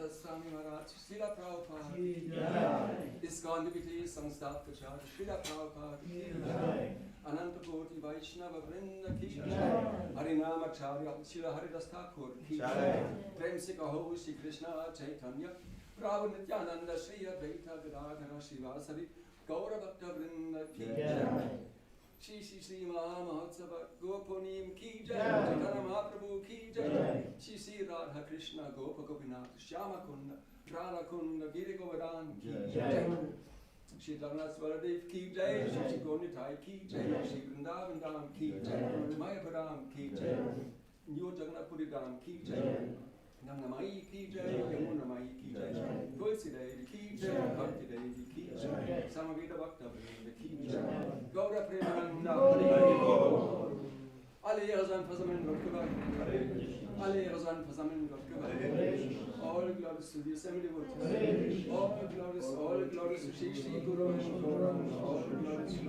Swami Maharaj, Srila Prabhupada, ISKCON Devotees, Samsthat Gacharya, Srila Prabhupada, Ananta Koti Vaishnava Vrinda Ki Jai, Harinama Acharya, Srila Haridas Thakur Ki Jai, Prem Se Kaho Shri Krishna Chaitanya, Prabhu Nityananda, Shri Advaita Gadadhara Shivasari, Gaura Bhakta Vrinda Ki Jai, Shri Shri Shri Mahamahotsav Gopunim Ki Jai, Chaitanya Mahaprabhu Ki Jai, Shri Shri Radha Krishna Gopa Gopinath, Shyama Kunda, Radha Kunda, Giri Govardhan Ki Jai, Shri Jagannath Baladev Ki Jai, Shri Gonditai Ki Jai, Shri Vrindavan Dham Ki Jai, Mayapadam Ki Jai, New Jagannath Puri Dham Ki Jai, Ganga Mai Ki Jai, Yamuna Mai Ki Jai, Tulsi Devi Ki Jai, Bhakti Devi Ki Jai, Samavita Bhakta Vrinda Ki Jai, Gaura Premananda Hari Bo, alle Ehre seien versammelt Gott geweiht, alle Ehre seien versammelt Gott geweiht, all glories to the assembly of all glories to Shri Shri Guru Gauranga, all glories to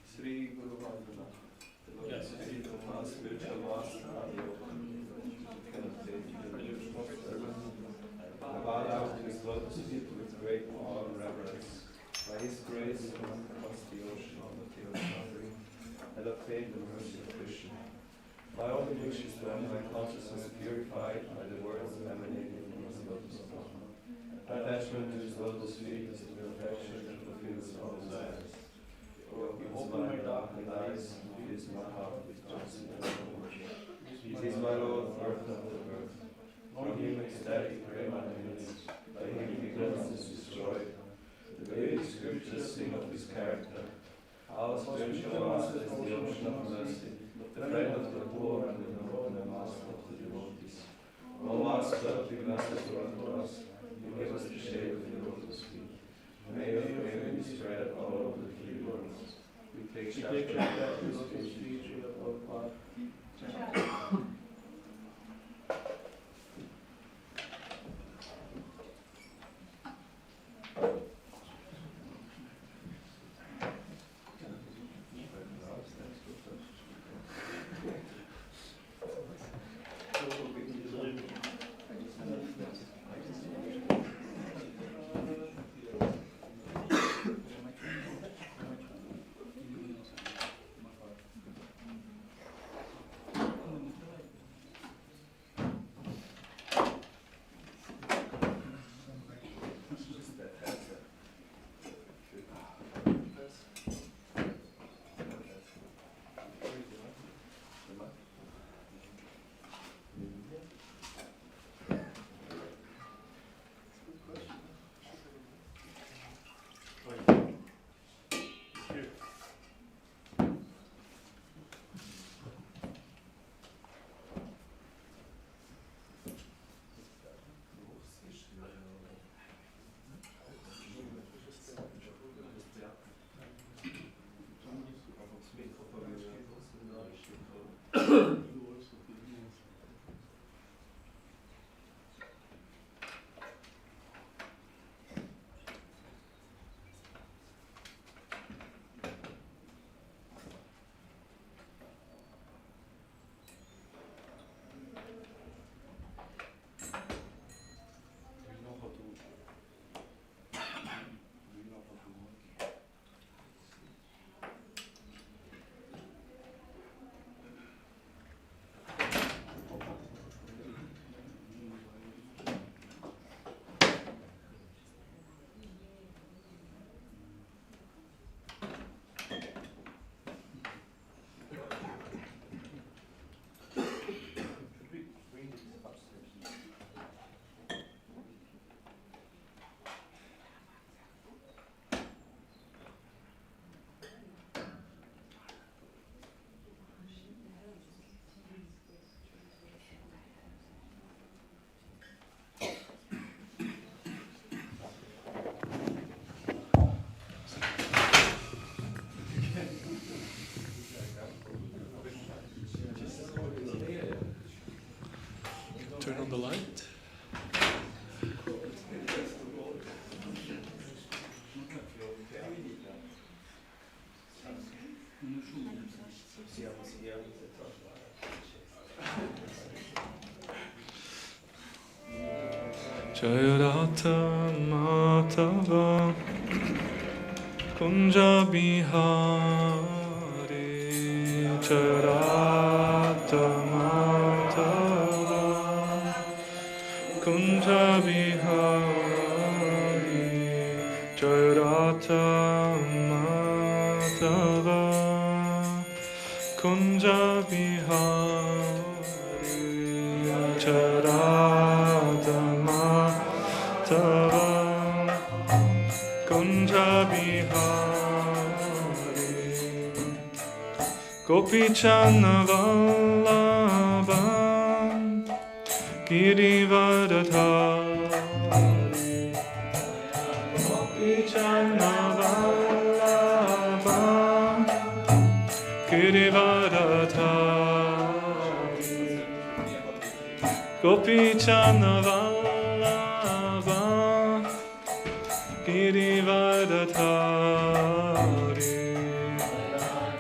Sri Guru Vandana, the Lord is seated on our spiritual master, I bow down to his lotus feet with great awe and reverence. By his grace, I come across the ocean of material suffering and obtain the mercy of Krishna. My only wish is to have my consciousness purified by the words emanating from his lotus feet. Attachment to his lotus feet is the perfection that fulfills all desires. He opens my darkened eyes and fills my heart with joy. He is my Lord, birth after birth. From him ecstatic prema emanates. By him ignorance is destroyed. The Vedic scriptures sing of his character. Our spiritual master is the ocean of mercy, the friend of the poor and the noble, and the master of the devotees. O Master, be merciful unto us. You give us the shade of your lotus feet. May your fame be spread all over the three worlds. We take shelter of the lotus feet of Prabhupada. turn on the light. Jayarata Matava Kunja Bihari Jayarata Matava Kunja Bihari Jayarata Matava Kunja Bihari Jayarata Matava Kunja Bihari Gopichana Vallabha Girivardhari Gopichana Vallabha Girivardhari Gopichana Vallabha Girivardhari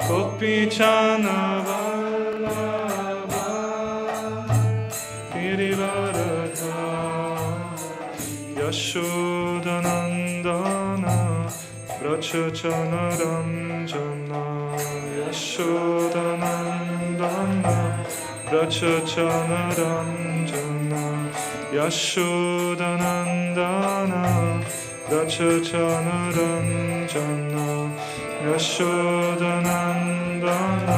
Gopichana Vallabha Girivardhari Yashodanandana Vrachachana Ranjana Yashodanandana Vrachachana Ranjana Yashodanandana Vrachachana Ranjana Yashodanandana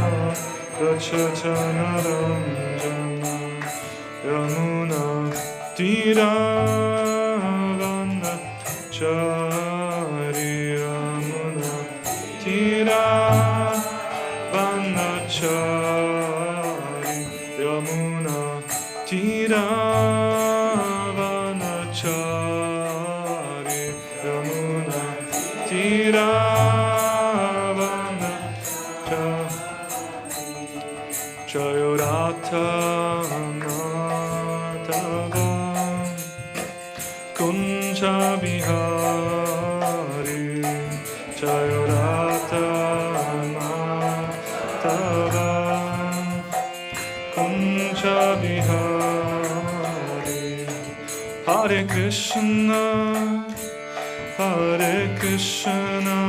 Vrachachana Ranjana Yamuna Tiravana Chari Yamuna Tiravana Chari Yamuna Tiravana Chari Yamuna Tiravana Chari Jayarata Matava Kunja Bihari Jayarata Matava Kunja Bihari Hare Krishna Hare Krishna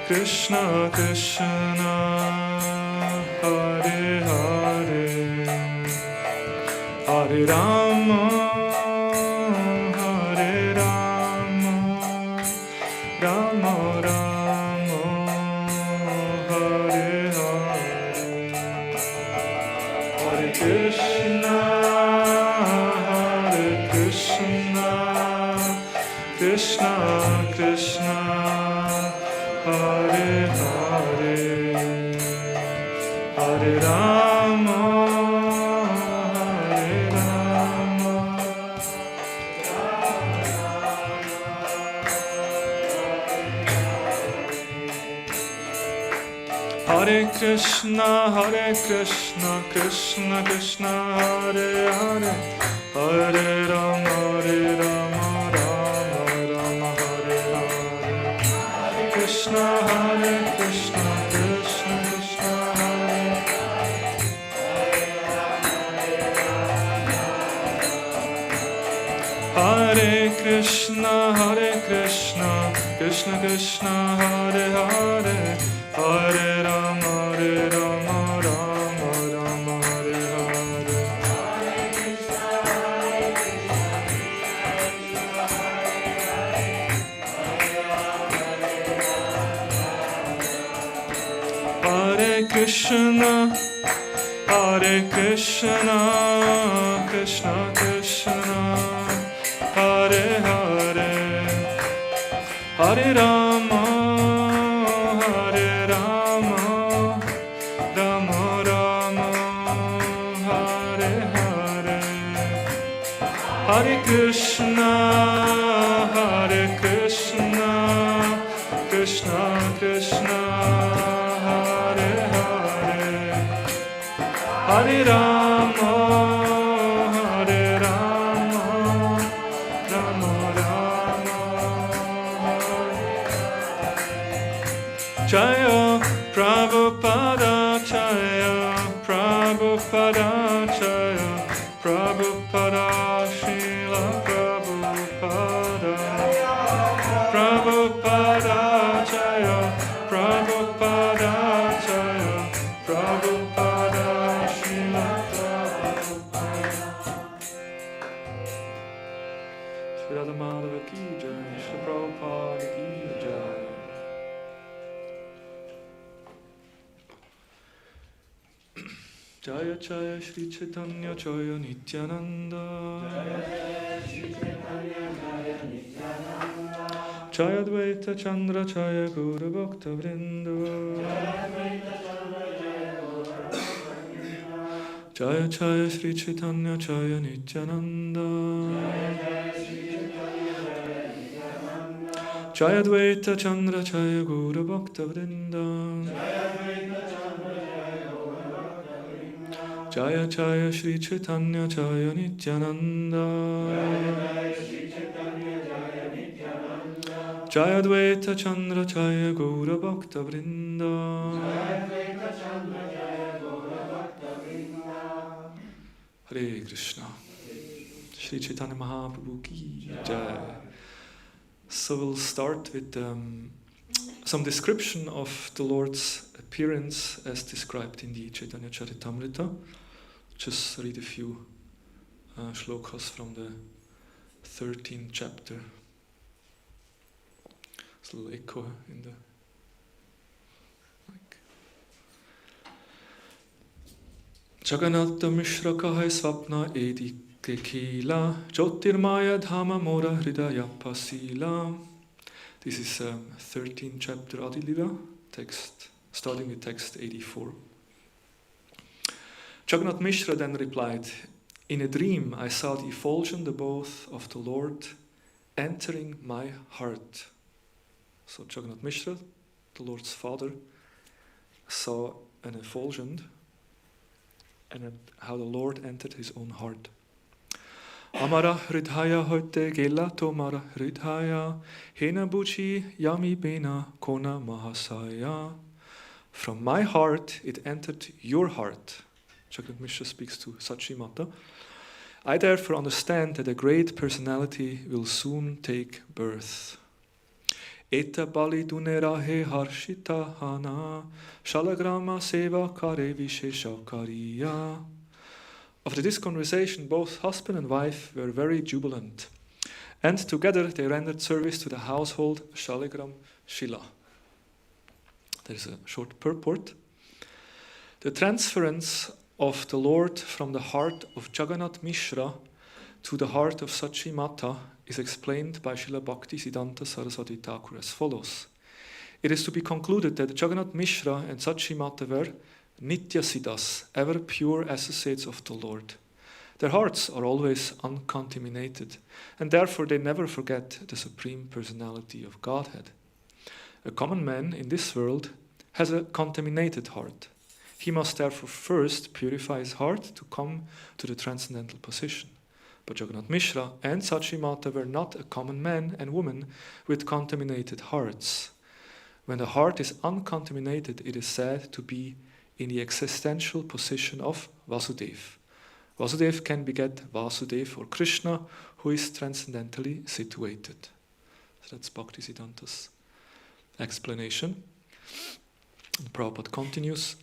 Krishna Krishna Hare Hare Hare Rama Hare Rama Rama Rama Hare Hare Hare Krishna Hare Krishna Krishna Krishna Hare Hare Hare Rama Hare Rama Hare Krishna Krishna Krishna Hare Hare Hare Rama Rama Rama Hare Hare Krishna Hare Krishna Krishna Krishna Hare Hare Krishna Krishna Krishna Hare Hare Hare Rama Rama Rama Hare Hare Hare Krishna Krishna Krishna Hare Hare Hare Rama Rama Rama Hare Hare Hare Krishna Krishna Krishna Hare Hare Hare Rama Prabhupada Jaya, Prabhupada Srila Prabhupada, Prabhupada Jaya, Prabhupada Jaya, Prabhupada Srila Prabhupada. Shri Radha Madhava ki jai, Shri Prabhupada ki jai. Jaya Jaya Shri Chaitanya Jaya Nityananda, Jaya Advaita Chandra Jaya Guru Bhakta Vrinda, Jaya Jaya Shri Chaitanya Jaya Nityananda, Jaya Advaita Chandra Jaya Guru Bhakta Vrinda, Jaya Jaya Shri Chaitanya Jaya Nityananda, Jaya Advaita Chandra Jaya Gaura Bhakta Vrinda, Hare Krishna. Shri Chaitanya Mahaprabhu ki jai. So we'll start with some description of the Lord's appearance as described in the Chaitanya Charitamrita. Just read a few shlokas from the 13th chapter. There's a little echo in the mic. Jagannatha Mishra Kahai Swapna Edi Kekila Jyotirmaya Dhama Mora Hridaya Pasila. This is 13th chapter Adi Lila, text, starting with text 84. Jagannath Mishra then replied, "In a dream I saw the effulgent abode of the Lord entering my heart." So Jagannath Mishra, the Lord's father, saw an effulgent and how the Lord entered his own heart. Amara Hridhaya hote gela tomara Hridhaya hena buchi yami bena kona mahasaya. From my heart it entered your heart. Jagannath Mishra speaks to Sachi Mata. I therefore understand that a great personality will soon take birth. Eta bali dunerahe harshita hana shalagrama seva kare vishesha kariya. After this conversation, both husband and wife were very jubilant, and together they rendered service to the household Shaligram Shila. There is a short purport. The transference of the Lord from the heart of Jagannath Mishra to the heart of Sachi Mata is explained by Srila Bhaktisiddhanta Saraswati Thakur as follows. It is to be concluded that Jagannath Mishra and Sachi Mata were Nitya Siddhas, ever pure associates of the Lord. Their hearts are always uncontaminated, and therefore they never forget the Supreme Personality of Godhead. A common man in this world has a contaminated heart. He must therefore first purify his heart to come to the transcendental position. But Jagannath Mishra and Sachi Mata were not a common man and woman with contaminated hearts. When the heart is uncontaminated, it is said to be in the existential position of Vasudeva. Vasudeva can beget Vasudeva or Krishna, who is transcendentally situated. So that's Bhaktisiddhanta's explanation. And Prabhupada continues.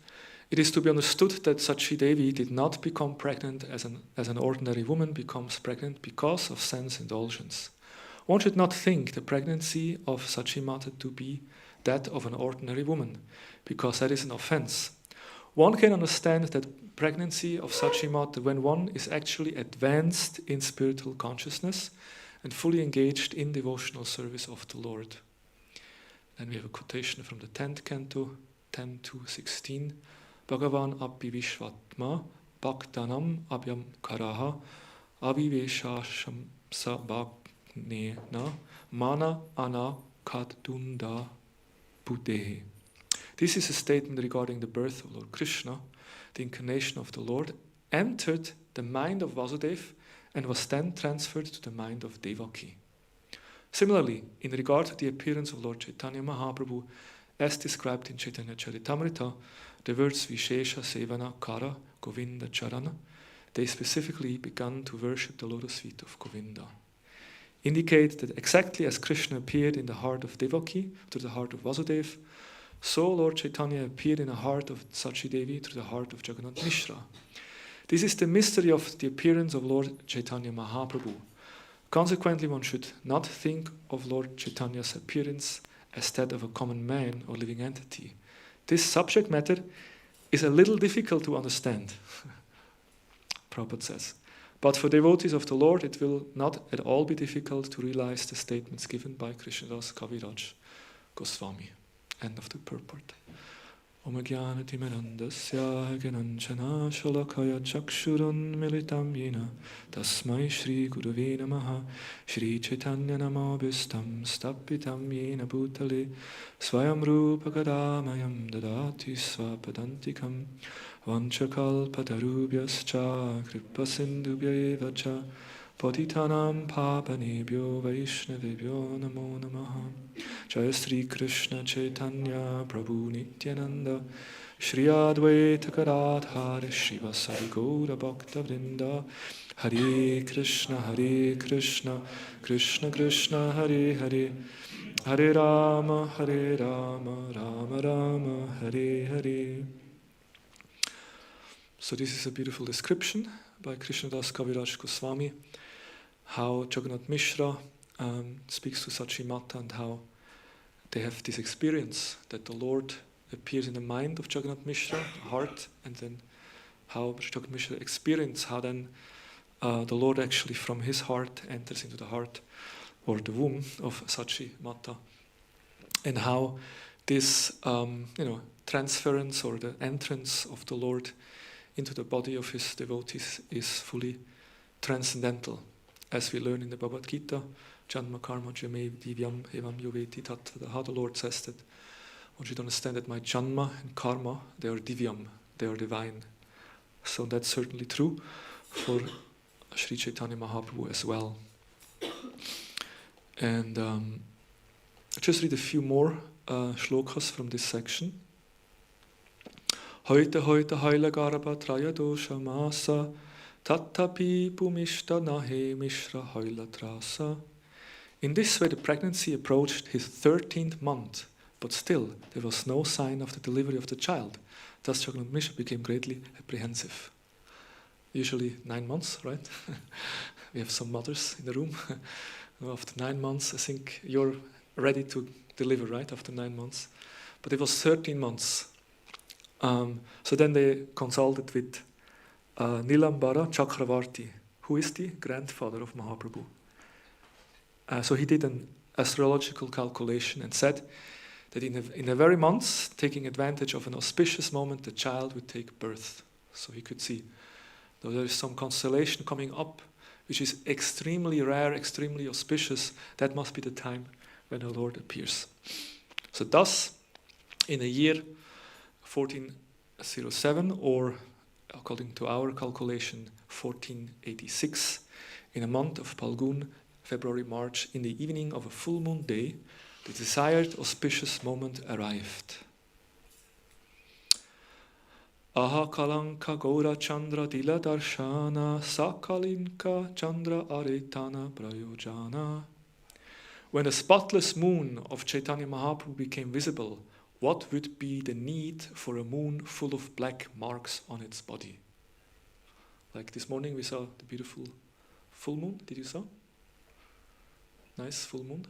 It is to be understood that Sachi Devi did not become pregnant as an ordinary woman becomes pregnant because of sense indulgence. One should not think the pregnancy of Sachi Mata to be that of an ordinary woman, because that is an offense. One can understand that pregnancy of Sachi Mata when one is actually advanced in spiritual consciousness and fully engaged in devotional service of the Lord. Then we have a quotation from the 10th canto, 10-16. Bhagavan abhi vishvatma bhaktanam abhyam karaha aviveshasham sabhagnena mana ana kadunda buddhe. This is a statement regarding the birth of Lord Krishna. The incarnation of the Lord entered the mind of Vasudeva and was then transferred to the mind of Devaki. Similarly, in regard to the appearance of Lord Chaitanya Mahaprabhu, as described in Chaitanya Charitamrita, the words Vishesha Sevana Kara Govinda Charana, they specifically began to worship the lotus feet of Govinda. Indicate that exactly as Krishna appeared in the heart of Devaki through the heart of Vasudeva, so Lord Chaitanya appeared in the heart of Sachi Devi through the heart of Jagannath Mishra. This is the mystery of the appearance of Lord Chaitanya Mahaprabhu. Consequently, one should not think of Lord Chaitanya's appearance as that of a common man or living entity. This subject matter is a little difficult to understand, Prabhupada says. But for devotees of the Lord, it will not at all be difficult to realize the statements given by Krishnadas Kaviraj Goswami. End of the purport. Om Jnana Timirandasya Gananchana Shalakaya Chakshurun Militam Yena Tasmai Shri Gurave Namaha Shri Chaitanya Namabhistam Stapitam Yena Bhutale Swayam Rupa Kadamayam Dadati Swapadantikam Vanchakalpatarubhyascha Kripa Sindhubhya Evacha Patitanam Papanebhyo Vaishnavebhyo Namo Namaha Jaya Sri Krishna Chaitanya Prabhu Nityananda Shri Advaita Gadadhara Srivasadi Gaura Bhakta Vrinda Hare Krishna Krishna Krishna Hare Hare Hare Rama Rama Rama Hare Hare. So this is a beautiful description by Krishnadas Kaviraj Goswami, how Jagannath Mishra speaks to Sachi Mata and how they have this experience that the Lord appears in the mind of Jagannath Mishra, the heart, and then how Jagannath Mishra experiences how then the Lord actually from his heart enters into the heart or the womb of Sachi Mata, and how this transference or the entrance of the Lord into the body of his devotees is fully transcendental. As we learn in the Bhagavad Gita, Janma Karma Jame Divyam Evam Yoveti Tattva, how the Lord says that one should understand that my Janma and Karma, they are Divyam, they are divine. So that's certainly true for Sri Chaitanya Mahaprabhu as well. And I'll just read a few more shlokas from this section. Hoite haile garba traya dosha masa tattapi pumishta nahe mishra haila trasa. In this way the pregnancy approached his 13th month, but still there was no sign of the delivery of the child. Thus Jagannath Mishra became greatly apprehensive. Usually 9 months, right? We have some mothers in the room. After 9 months, I think you're ready to deliver, right? After 9 months. But it was 13 months. So then they consulted with Nilambara Chakravarti, who is the grandfather of Mahaprabhu. So he did an astrological calculation and said that in the very months, taking advantage of an auspicious moment, the child would take birth. So he could see, though there is some constellation coming up, which is extremely rare, extremely auspicious, that must be the time when the Lord appears. So thus, in a year 1407, or according to our calculation, 1486, in a month of Palgun, February, March, in the evening of a full moon day, the desired auspicious moment arrived. Aha kalanka gaura chandra dila darshana sakalinka chandra aretana prayojana. When the spotless moon of Chaitanya Mahaprabhu became visible, what would be the need for a moon full of black marks on its body? Like this morning we saw the beautiful full moon. Did you saw? Nice full moon.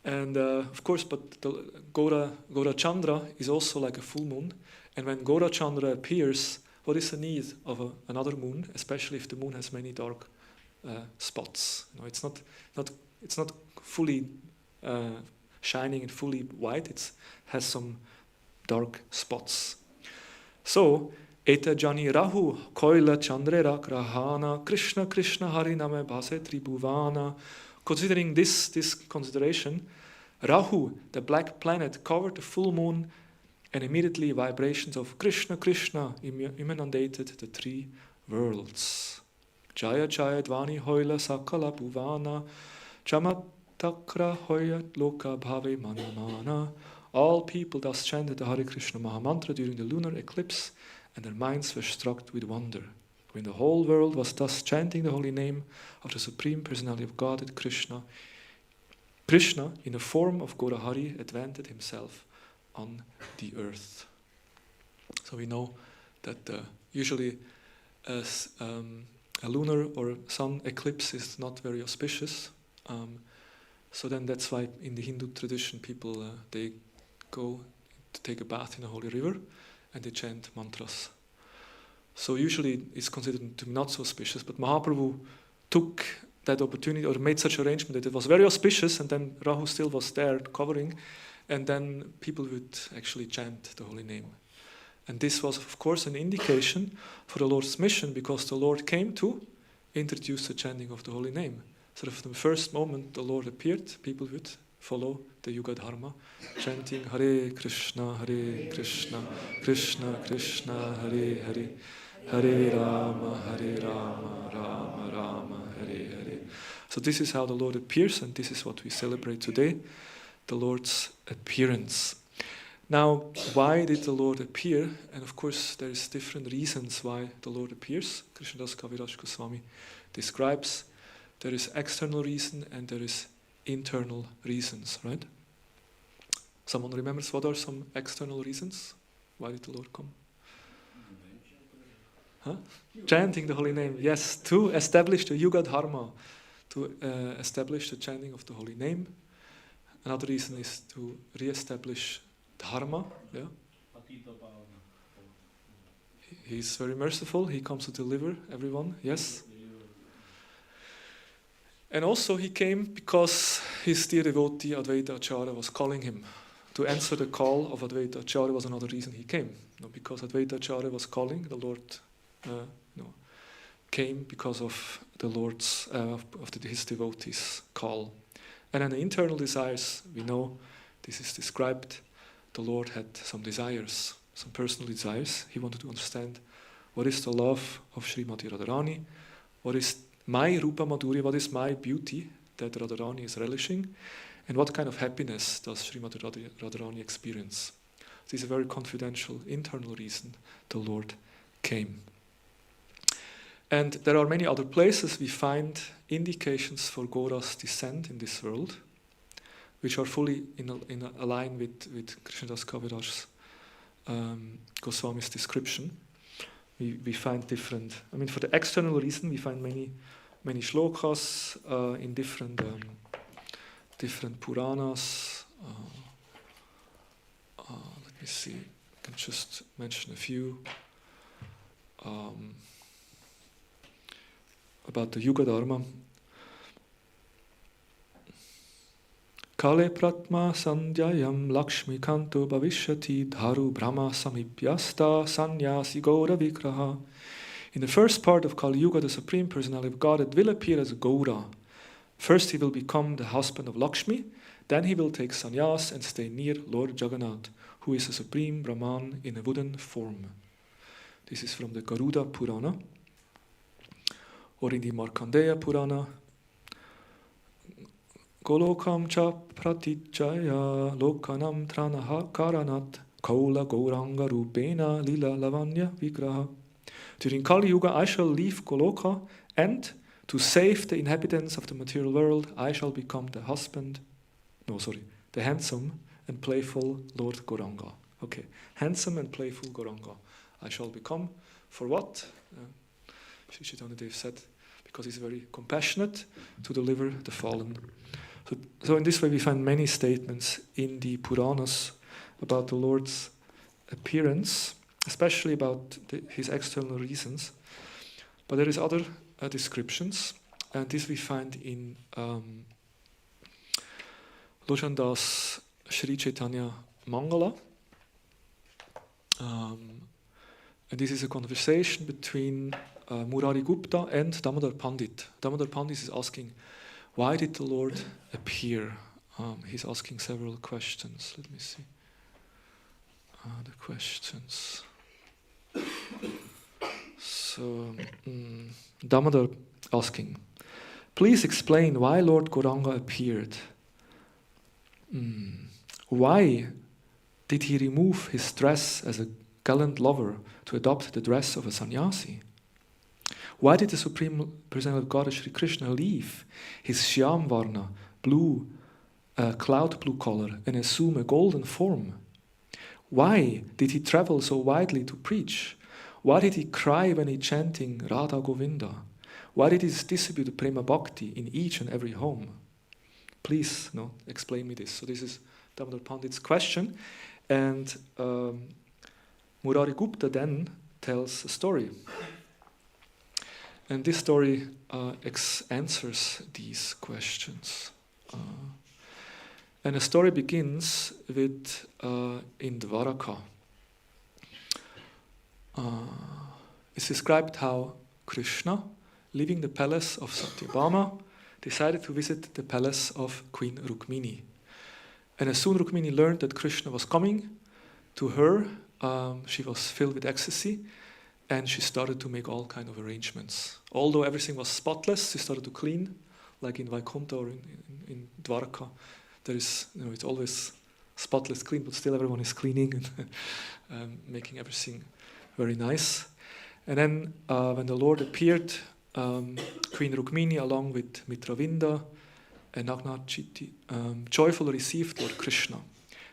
And of course, but the Gaura Chandra is also like a full moon. And when Gaura Chandra appears, what is the need of another moon, especially if the moon has many dark spots? It's not fully shining and fully white. It has some dark spots. So, Eta Jani Rahu Koila Chandrera Grahana Krishna Krishna Hariname Bhase Tribhuvana. Considering this consideration, Rahu, the black planet, covered the full moon, and immediately vibrations of Krishna Krishna inundated the 3 worlds. Jaya Jaya Dvani Hoila Sakala Bhuvana Chamatakra Hoya Loka Bhave Manamana. All people thus chanted the Hare Krishna Mahamantra during the lunar eclipse, and their minds were struck with wonder. When the whole world was thus chanting the holy name of the Supreme Personality of Godhead, Krishna, in the form of Gaurahari, advanced himself on the earth. So we know that usually a lunar or sun eclipse is not very auspicious. So then that's why in the Hindu tradition people, they go to take a bath in a holy river and they chant mantras. So usually it's considered to be not so auspicious, but Mahaprabhu took that opportunity or made such arrangement that it was very auspicious, and then Rahu still was there covering, and then people would actually chant the holy name. And this was, of course, an indication for the Lord's mission, because the Lord came to introduce the chanting of the holy name. So from the first moment the Lord appeared, people would follow the Yuga Dharma, chanting Hare Krishna, Krishna Krishna, Hare Hare, Hare Rama, Rama Rama, Hare Hare. So this is how the Lord appears, and this is what we celebrate today, the Lord's appearance. Now, why did the Lord appear? And of course, there is different reasons why the Lord appears. Krishnadas Kaviraj Goswami describes there is external reason and there is internal reasons, right? Someone remembers what are some external reasons? Why did the Lord come? Huh? Chanting the holy name, yes, to establish the Yuga Dharma, to establish the chanting of the holy name. Another reason is to re-establish Dharma. Yeah. He is very merciful, he comes to deliver everyone, yes. And also he came because his dear devotee Advaita Acharya was calling him. To answer the call of Advaita Acharya was another reason he came. Because Advaita Acharya was calling, the Lord came because of the Lord's, his devotees' call. And then the internal desires, we know this is described. The Lord had some desires, some personal desires. He wanted to understand what is the love of Srimati Radharani, what is my Rupa Madhurya, what is my beauty that Radharani is relishing, and what kind of happiness does Srimati Radharani experience. This is a very confidential internal reason the Lord came. And there are many other places we find indications for Gaura's descent in this world, which are fully in a line with Krishnadas Kaviraj's Goswami's description. We find different, for the external reason, we find many shlokas in different Puranas. Let me see, I can just mention a few. About the Yuga Dharma. Kale pratma sandhyayam lakshmi kanto bhavishyati dharu brahma samipyasta sanyasi gaura vigraha. In the first part of Kali Yuga, the Supreme Personality of Godhead will appear as Gaura. First he will become the husband of Lakshmi, then he will take sannyas and stay near Lord Jagannath, who is a Supreme Brahman in a wooden form. This is from the Garuda Purana. Or in the Markandeya Purana, Golokam cha pratijaya lokanam tranaha karanat kaula gauranga rupena lila lavanya vigraha. During Kali Yuga I shall leave Goloka, and to save the inhabitants of the material world I shall become the handsome and playful Lord Gauranga. Okay, handsome and playful Gauranga I shall become. For what? Sri Chaitanya Dev said, because he's very compassionate to deliver the fallen. So in this way we find many statements in the Puranas about the Lord's appearance, especially about his external reasons. But there is other descriptions, and this we find in Lochand Das Sri Chaitanya Mangala. And this is a conversation between Murari Gupta and Damodar Pandit. Damodar Pandit is asking, why did the Lord appear? He's asking several questions. Let me see. The questions. So, Damodar asking, please explain why Lord Gauranga appeared. Why did he remove his dress as a gallant lover to adopt the dress of a sannyasi? Why did the Supreme Personality of Godhead Sri Krishna leave his Shyam Varna, cloud blue color, and assume a golden form? Why did he travel so widely to preach? Why did he cry when he chanting Radha Govinda? Why did he distribute Prema Bhakti in each and every home? Please, explain me this. So this is Damodar Pandit's question, and Murari Gupta then tells a story. And this story answers these questions. And the story begins with in Dwaraka. It's described how Krishna, leaving the palace of Satyabhama, decided to visit the palace of Queen Rukmini. And as soon as Rukmini learned that Krishna was coming to her, she was filled with ecstasy, and she started to make all kinds of arrangements. Although everything was spotless, she started to clean, like in Vaikuntha or in Dwaraka. There is, it's always spotless clean, but still everyone is cleaning and making everything very nice. And then when the Lord appeared, Queen Rukmini, along with Mitravinda and Nagnachiti, joyfully received Lord Krishna.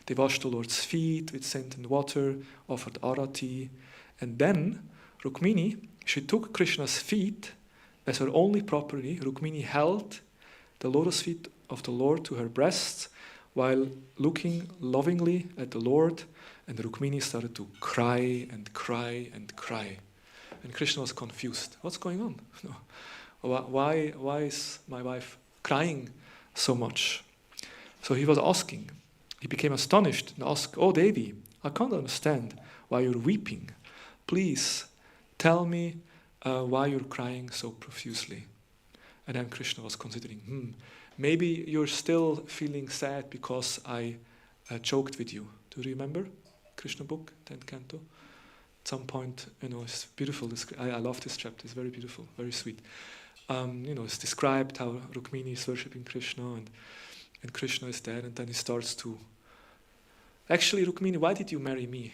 They washed the Lord's feet with scent and water, offered arati, and then Rukmini, she took Krishna's feet as her only property. Rukmini held the lotus feet of the Lord to her breast while looking lovingly at the Lord, and Rukmini started to cry and cry and cry. And Krishna was confused. What's going on? Why is my wife crying so much? So he was asking. He became astonished and asked, "Oh Devi, I can't understand why you're weeping. Please tell me why you're crying so profusely." And then Krishna was considering, maybe you're still feeling sad because I joked with you. Do you remember Krishna book, 10th canto? At some point, it's beautiful. I love this chapter. It's very beautiful, very sweet. It's described how Rukmini is worshipping Krishna, and Krishna is there, and then he starts to, actually, Rukmini, why did you marry me?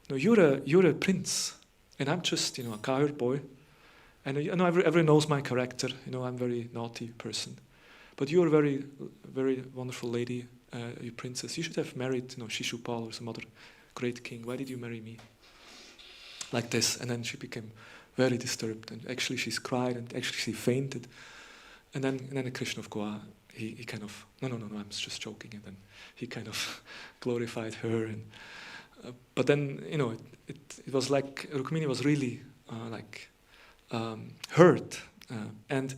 No, you're a prince, and I'm just, a cowherd boy. And everyone knows my character. I'm a very naughty person. But you're a very, very wonderful lady, you princess. You should have married, Shishupal or some other great king. Why did you marry me? Like this. And then she became very disturbed. And actually she's cried, and actually she fainted. And then Krishna of Goa, he kind of, no, I'm just joking. And then he kind of glorified her. And but then, it was like Rukmini was really hurt. And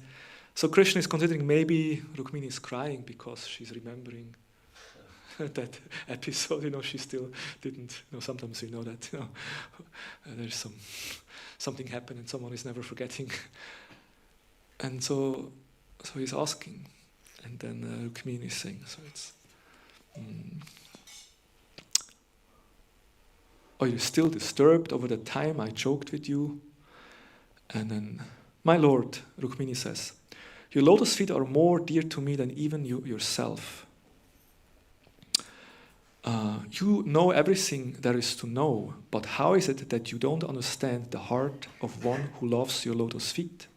so Krishna is considering maybe Rukmini is crying because she's remembering that episode. She still didn't. Sometimes we know that. There's something happened and someone is never forgetting. And so he's asking, and then Rukmini is saying, so it's. Are you still disturbed over the time I joked with you? And then, my lord, Rukmini says, your lotus feet are more dear to me than even you yourself. You know everything there is to know, but how is it that you don't understand the heart of one who loves your lotus feet?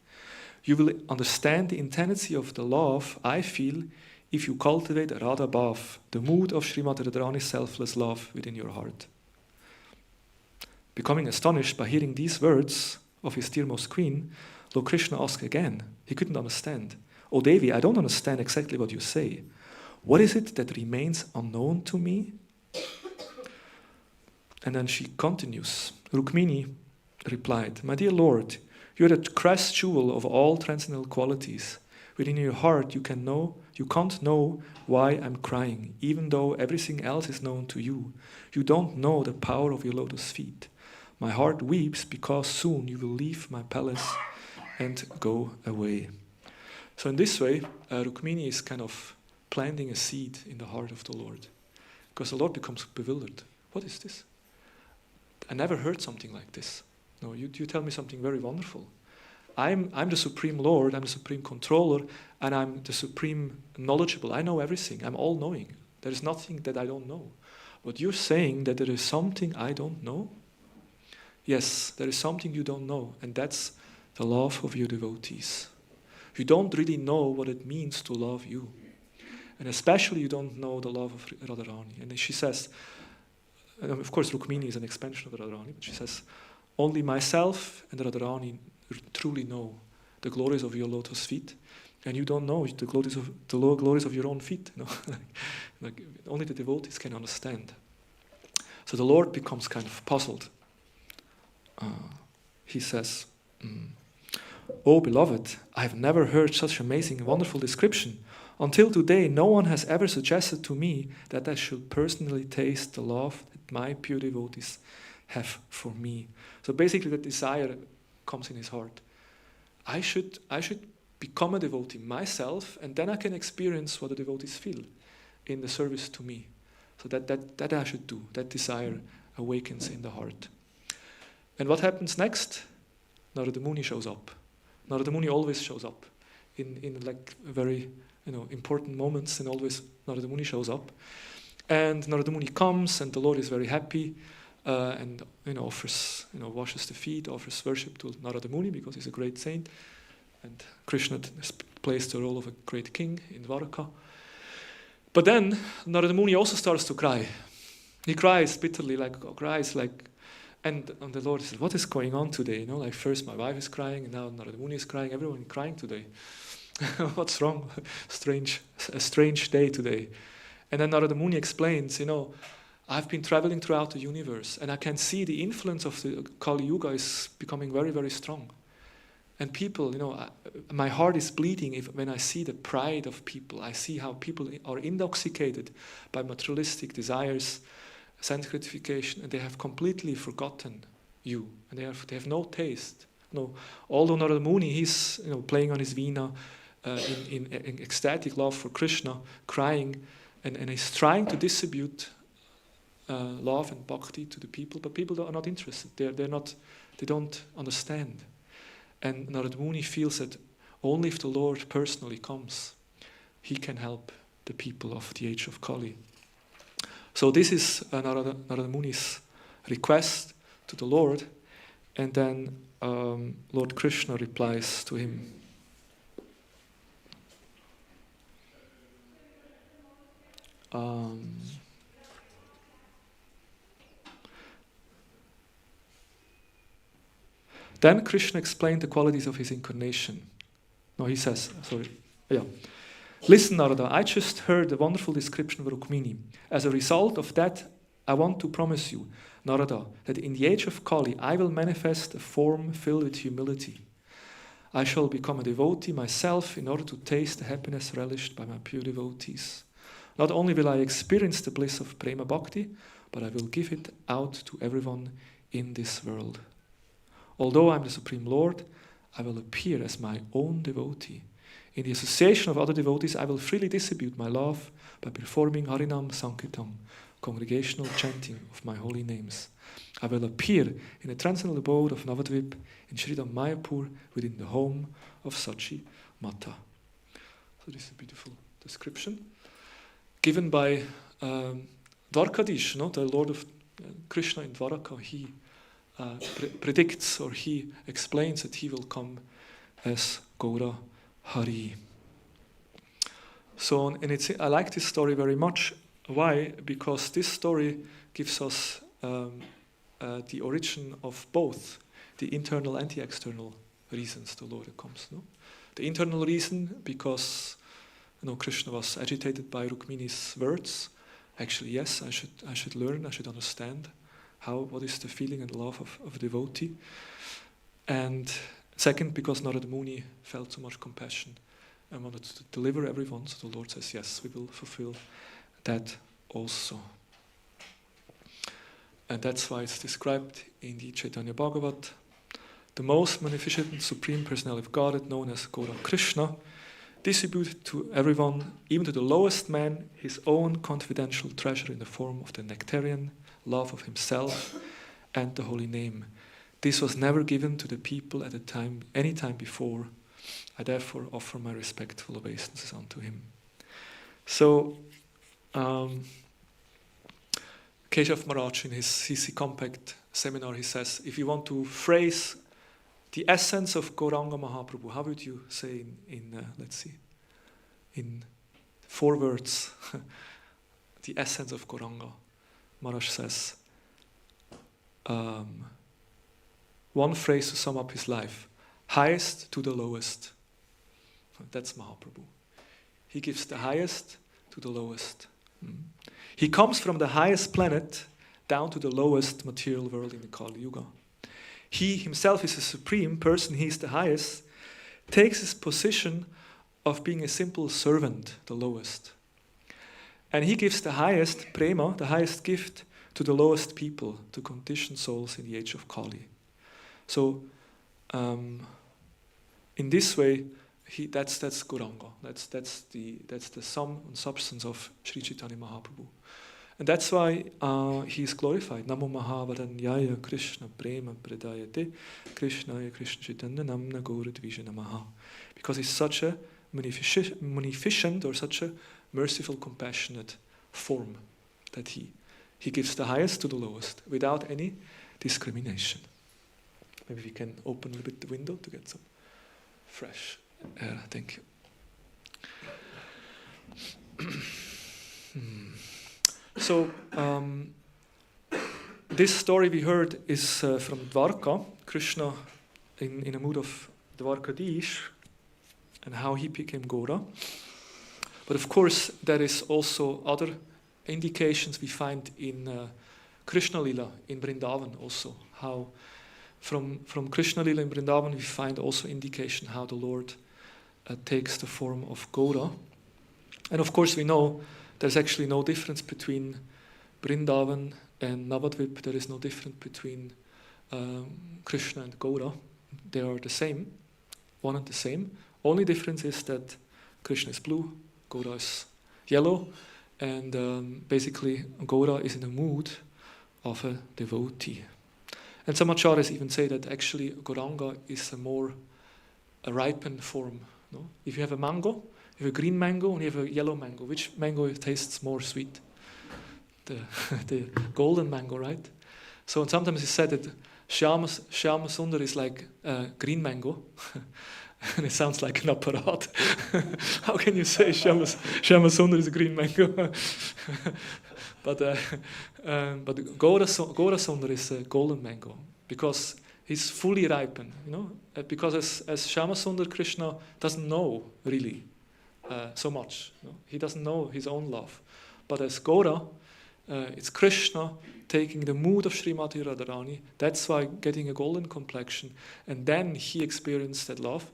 You will understand the intensity of the love I feel if you cultivate Radha Bhav, the mood of Srimati Radharani's selfless love within your heart. Becoming astonished by hearing these words of his dearmost queen, Lord Krishna asked again. He couldn't understand. "Oh Devi, I don't understand exactly what you say. What is it that remains unknown to me?" And then she continues. Rukmini replied, "My dear Lord, you are the crest jewel of all transcendental qualities. Within your heart you can't know why I'm crying, even though everything else is known to you. You don't know the power of your lotus feet. My heart weeps because soon you will leave my palace and go away." So in this way, Rukmini is kind of planting a seed in the heart of the Lord. Because the Lord becomes bewildered. What is this? I never heard something like this. No, you tell me something very wonderful. I'm the Supreme Lord, I'm the Supreme Controller, and I'm the Supreme Knowledgeable. I know everything, I'm all-knowing. There is nothing that I don't know. but you're saying that there is something I don't know? Yes, there is something you don't know, and that's the love of your devotees. You don't really know what it means to love you. And especially you don't know the love of Radharani. And she says, of course Rukmini is an expansion of Radharani, but she says, only myself and Radharani truly know the glories of your lotus feet, and you don't know the glories of your own feet. You know? like only the devotees can understand. So the Lord becomes kind of puzzled. He says, "Oh beloved, I have never heard such amazing and wonderful description. Until today, no one has ever suggested to me that I should personally taste the love that my pure devotees have for me." So basically the desire comes in his heart. I should become a devotee myself, and then I can experience what the devotees feel in the service to me. So that I should do. That desire awakens in the heart. And what happens next? Narada Muni shows up. Narada Muni always shows up in like very important moments, and always Narada Muni shows up. And Narada Muni comes, and the Lord is very happy, and offers, washes the feet, offers worship to Narada Muni because he's a great saint, and Krishna plays the role of a great king in Dwaraka. But then Narada Muni also starts to cry. He cries bitterly, and the Lord says, "What is going on today? Like first my wife is crying, and now Narada Muni is crying. Everyone is crying today. What's wrong? A strange day today." And then Narada Muni explains, I've been traveling throughout the universe, and I can see the influence of the Kali Yuga is becoming very, very strong. And people, my heart is bleeding when I see the pride of people. I see how people are intoxicated by materialistic desires, sense gratification, and they have completely forgotten you, and they have no taste. Although Narada Muni, he's playing on his veena in ecstatic love for Krishna, crying, and he's trying to distribute love and bhakti to the people, but people are not interested. They don't understand. And Narada Muni feels that only if the Lord personally comes, he can help the people of the age of Kali. So this is Narada Muni's request to the Lord, and then Lord Krishna replies to him. Then Krishna explained the qualities of his incarnation. He says, "Listen, Narada, I just heard a wonderful description of Rukmini. As a result of that, I want to promise you, Narada, that in the age of Kali, I will manifest a form filled with humility. I shall become a devotee myself in order to taste the happiness relished by my pure devotees. Not only will I experience the bliss of Prema Bhakti, but I will give it out to everyone in this world. Although I am the Supreme Lord, I will appear as my own devotee. In the association of other devotees, I will freely distribute my love by performing Harinam Sankirtan, congregational chanting of my holy names. I will appear in the transcendental abode of Navadvip in Sridham Mayapur within the home of Sachi Mata." So this is a beautiful description given by Dwarkadish, the Lord of Krishna in Dwaraka. He predicts, or he explains that he will come as Gaura Hari. So, and I like this story very much. Why? Because this story gives us the origin of both the internal and the external reasons the Lord comes. The internal reason, because Krishna was agitated by Rukmini's words. Actually, yes, I should learn, I should understand what is the feeling and love of a devotee. And second, because Narada Muni felt so much compassion and wanted to deliver everyone, so the Lord says, yes, we will fulfill that also. And that's why it's described in the Chaitanya Bhagavat. The most magnificent Supreme Personality of Godhead, known as Gaura Krishna, distributed to everyone, even to the lowest man, his own confidential treasure in the form of the nectarian love of himself and the holy name. This was never given to the people at any time before. I therefore offer my respectful obeisances unto him. So, Keshav Maharaj, in his CC Compact seminar, he says, if you want to phrase the essence of Gauranga Mahaprabhu, how would you say in 4 words, the essence of Gauranga? Maharaj says, one phrase to sum up his life: highest to the lowest. That's Mahaprabhu. He gives the highest to the lowest. He comes from the highest planet down to the lowest material world in the Kali Yuga. He himself is a supreme person, he is the highest, takes his position of being a simple servant, the lowest. And he gives the highest prema, the highest gift, to the lowest people, to conditioned souls in the age of Kali. So, in this way, that's Gauranga. That's the sum and substance of Sri Chaitanya Mahaprabhu. And that's why he is glorified. Namo Mahavadanyaya Krishna Prema Pradayate Krishnaya Krishna Chaitanya Namna Gauradvija Namaha. Because he's such a munificent or such a merciful, compassionate form that he gives the highest to the lowest without any discrimination. Maybe we can open a little bit the window to get some fresh air. Thank you. So, this story we heard is from Dwarka, Krishna in a mood of Dwarkadish, and how he became Gaura. But of course, there is also other indications we find in Krishna Lila in Vrindavan also. How from Krishna Lila in Vrindavan we find also indication how the Lord takes the form of Gaura. And of course we know there's actually no difference between Vrindavan and Navadvip. There is no difference between Krishna and Gaura. They are the same, one and the same. Only difference is that Krishna is blue, Gaura is yellow, and basically Gaura is in the mood of a devotee. And some acharyas even say that actually Gauranga is a ripened form. No? If you have a mango, you have a green mango and you have a yellow mango. Which mango tastes more sweet? The golden mango, right? So sometimes it's said that Shyama Sundar is like green mango. And it sounds like an apparat. How can you say Shyama Sundar is a green mango? But Gaura Sundar is a golden mango because he's fully ripened. Because as Shyama Sundar, Krishna doesn't know really so much. He doesn't know his own love. But as Gaura, it's Krishna taking the mood of Srimati Radharani. That's why getting a golden complexion, and then he experienced that love,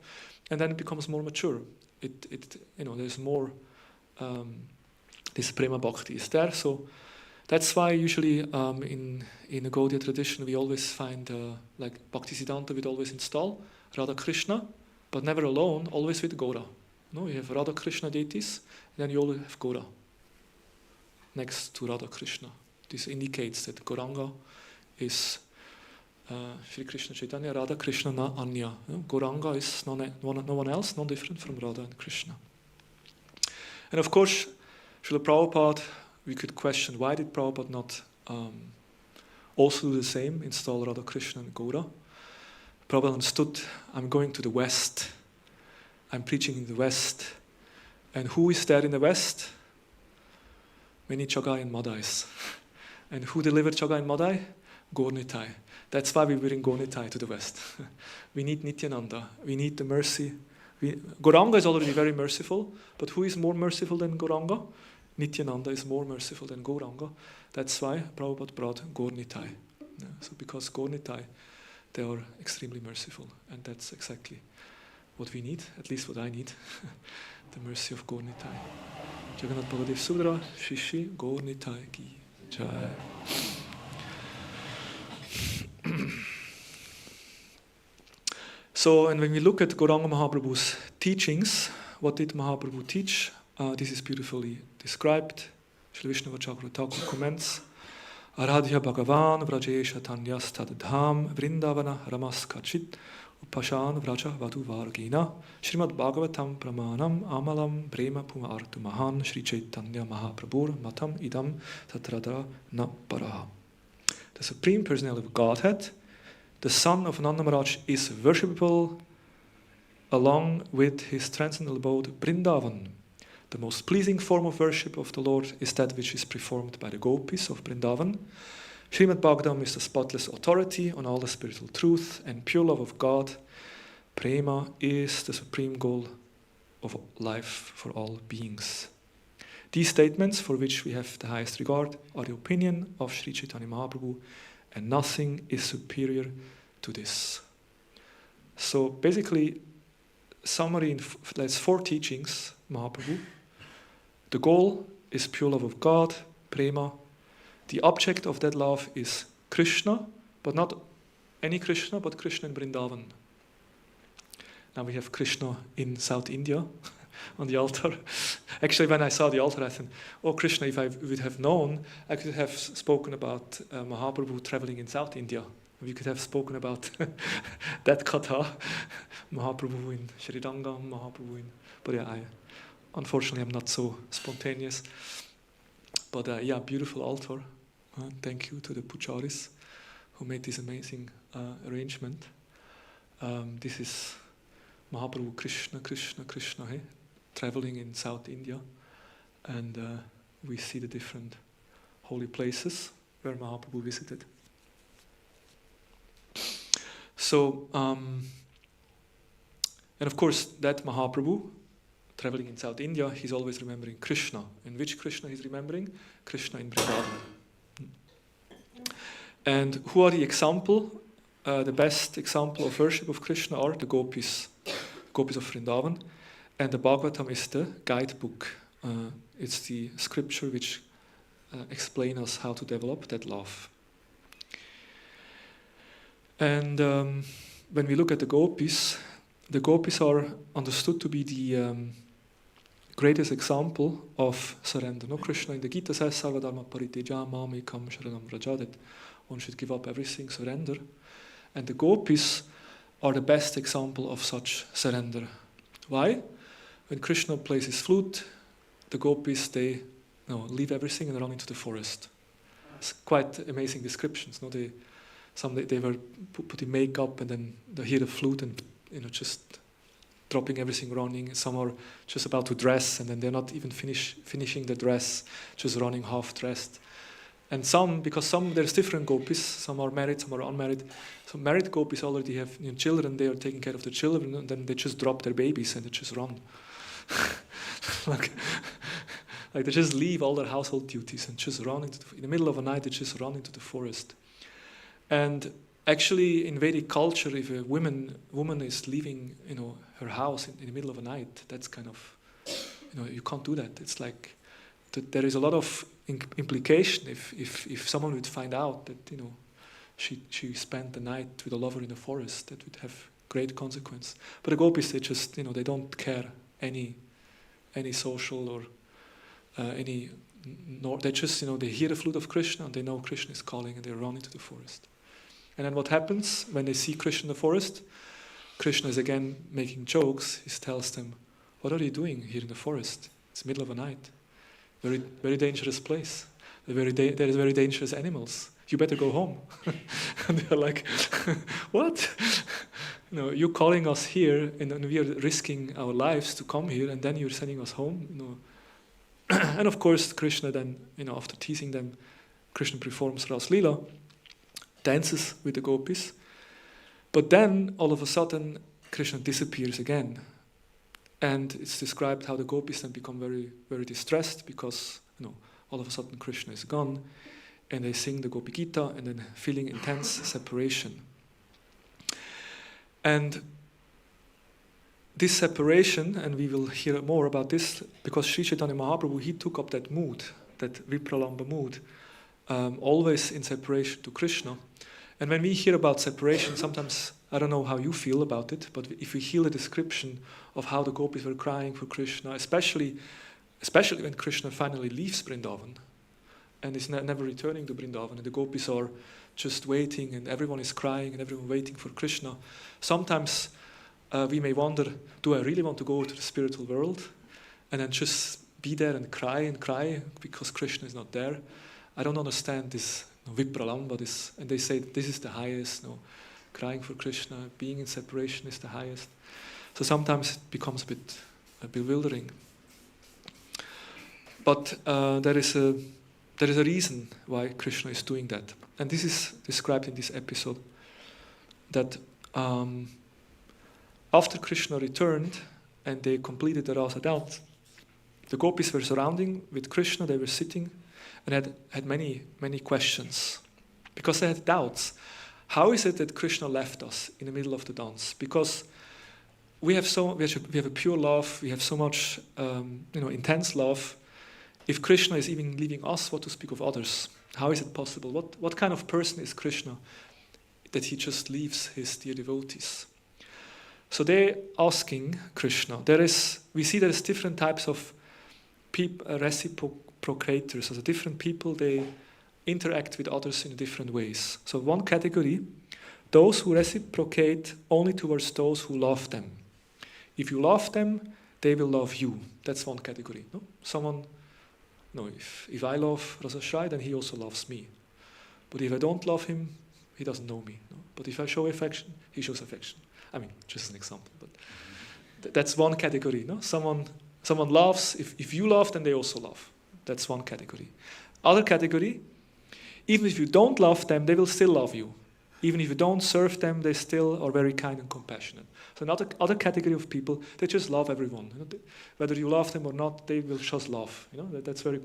and then it becomes more mature. There's more. This prema bhakti is there. So that's why usually in the Gaudiya tradition we always find like Bhaktisiddhanta would always install Radha Krishna, but never alone. Always with Gaura. No, you have Radha Krishna deities, and then you always have Gaura next to Radha Krishna. This indicates that Gauranga is Sri Krishna Chaitanya, Radha Krishna na Anya. Gauranga is no one else, no different from Radha and Krishna. And of course, Srila Prabhupada, we could question why did Prabhupada not also do the same, install Radha Krishna and Gaura? Prabhupada understood, I'm going to the West. I'm preaching in the West. And who is there in the West? Many Chagai and Madais. And who delivered Chagai and Madai? Gaur-Nitai. That's why we bring Gaur-Nitai to the West. We need Nityananda. We need the mercy. Gauranga is already very merciful, but who is more merciful than Gauranga? Nityananda is more merciful than Gauranga. That's why Prabhupada brought Gaur-Nitai. So because Gaur-Nitai, they are extremely merciful. And that's exactly what we need, at least what I need. The mercy of Gaur-Nitai. Jagannath Baladev Sudra, Shishi Gaur-Nitai Ki Jai. So, and when we look at Gauranga Mahaprabhu's teachings, what did Mahaprabhu teach? This is beautifully described. Shri Vishnava Chakra Thakur comments, Aradhya Bhagavan Vrajesha Tanyas Tadadham Vrindavana Ramas Kachit Pashan Vraja Vadu Vargina Srimad Bhagavatam Pramanam Amalam Prema Puma Artu Mahan Sri Chaitanya Mahaprabhur Matam Idam Tatrada Na Paraha. The Supreme Personality of Godhead, the Son of Nanda Maharaj, is worshipable along with his transcendental abode Vrindavan. The most pleasing form of worship of the Lord is that which is performed by the gopis of Vrindavan. Srimad Bhagavatam is the spotless authority on all the spiritual truth and pure love of God. Prema is the supreme goal of life for all beings. These statements, for which we have the highest regard, are the opinion of Sri Chaitanya Mahaprabhu, and nothing is superior to this. So basically, summary in that's 4 teachings, Mahaprabhu. The goal is pure love of God, Prema. The object of that love is Krishna, but not any Krishna, but Krishna in Vrindavan. Now we have Krishna in South India on the altar. Actually, when I saw the altar, I thought, oh Krishna, if I would have known, I could have spoken about Mahaprabhu traveling in South India. We could have spoken about that katha, Mahaprabhu in Sri Rangam, Mahaprabhu in... But yeah, unfortunately, I'm not so spontaneous. But yeah, beautiful altar. Thank you to the pujaris who made this amazing arrangement. This is Mahaprabhu Krishna, Krishna, Krishna, traveling in South India. And we see the different holy places where Mahaprabhu visited. So, and of course, that Mahaprabhu, traveling in South India, he's always remembering Krishna. And which Krishna he's remembering? Krishna in Vrindavan. And who are the example? The best example of worship of Krishna are the gopis of Vrindavan. And the Bhagavatam is the guidebook. It's the scripture which explains us how to develop that love. And when we look at the gopis are understood to be the greatest example of surrender. No, Krishna in the Gita says, Sarvadharma pariteja mamekam sharanam vraja, that one should give up everything, surrender. And the gopis are the best example of such surrender. Why? When Krishna plays his flute, the gopis, they leave everything and run into the forest. It's quite amazing descriptions. No, they were putting makeup and then they hear the flute and just dropping everything, running. Some are just about to dress and then they're not even finishing the dress, just running half dressed. And there's different gopis, some are married, some are unmarried. Some married gopis already have children, they are taking care of the children, and then they just drop their babies and they just run. like they just leave all their household duties and just run in the middle of the night, they just run into the forest. And actually, in Vedic culture, if a woman is leaving, her house in the middle of the night, that's kind of, you can't do that. It's like there is a lot of implication if someone would find out that she spent the night with a lover in the forest, that would have great consequence. But the gopis, they just they don't care any social or they just they hear the flute of Krishna and they know Krishna is calling and they run into the forest. And then what happens when they see Krishna in the forest? Krishna is again making jokes. He tells them, "What are you doing here in the forest? It's the middle of the night. Very, very dangerous place. There is very dangerous animals. You better go home." And they're like, "What? You're calling us here, and we are risking our lives to come here, and then you're sending us home." And of course, Krishna then, after teasing them, Krishna performs Ras Leela, dances with the gopis. But then, all of a sudden, Krishna disappears again. And it's described how the gopis then become very, very distressed because, all of a sudden Krishna is gone. And they sing the Gopi Gita and then feeling intense separation. And this separation, and we will hear more about this, because Sri Chaitanya Mahaprabhu, he took up that mood, that Vipralamba mood, always in separation to Krishna. And when we hear about separation, sometimes, I don't know how you feel about it, but if we hear the description of how the gopis were crying for Krishna, especially when Krishna finally leaves Vrindavan, and is never returning to Vrindavan, and the gopis are just waiting, and everyone is crying, and everyone waiting for Krishna. Sometimes we may wonder, do I really want to go to the spiritual world and then just be there and cry because Krishna is not there? I don't understand this Vipralamba, and they say this is the highest, crying for Krishna, being in separation is the highest. So sometimes it becomes a bit bewildering. But there is a reason why Krishna is doing that. And this is described in this episode, that after Krishna returned and they completed the Rasa dance, the gopis were surrounding with Krishna, they were sitting and had many, many questions. Because they had doubts. How is it that Krishna left us in the middle of the dance? Because we have a pure love, we have so much intense love. If Krishna is even leaving us, what to speak of others? How is it possible? What kind of person is Krishna that he just leaves his dear devotees? So they're asking Krishna. We see there is different types of reciprocators. So different people, they interact with others in different ways. So one category, those who reciprocate only towards those who love them. If you love them, they will love you. That's one category. If I love Rasa Shai, then he also loves me. But if I don't love him, he doesn't know me. But if I show affection, he shows affection. I mean, just an example. But that's one category. Someone loves, if you love, then they also love. That's one category. Other category, even if you don't love them, they will still love you. Even if you don't serve them, they still are very kind and compassionate. So another category of people, they just love everyone. Whether you love them or not, they will just love. That's very.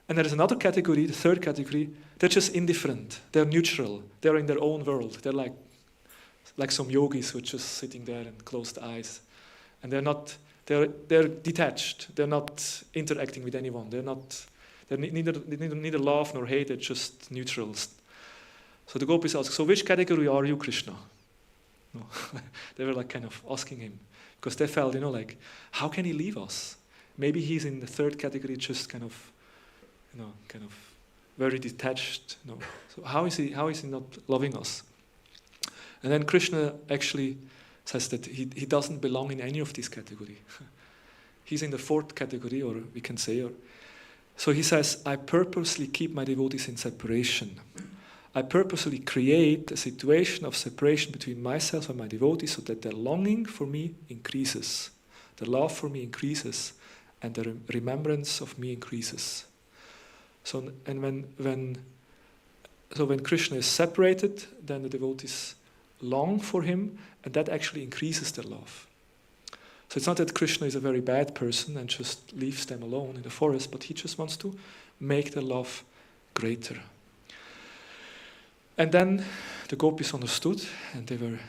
And there is another category, the third category. They're just indifferent. They're neutral. They're in their own world. They're like some yogis who are just sitting there and closed eyes, and they're not. They're detached. They're not interacting with anyone. They're neither love nor hate. They're just neutrals. So the gopis ask, so which category are you, Krishna? No. They were kind of asking him, because they felt, how can he leave us? Maybe he's in the third category, just kind of very detached. So how is he not loving us? And then Krishna actually says that he doesn't belong in any of these categories. He's in the fourth category, or we can say, so he says, I purposely keep my devotees in separation. I purposely create a situation of separation between myself and my devotees so that their longing for me increases, their love for me increases, and their remembrance of me increases. So, and when Krishna is separated, then the devotees long for him, and that actually increases their love. So it's not that Krishna is a very bad person and just leaves them alone in the forest, but he just wants to make their love greater. And then the gopis understood, and they were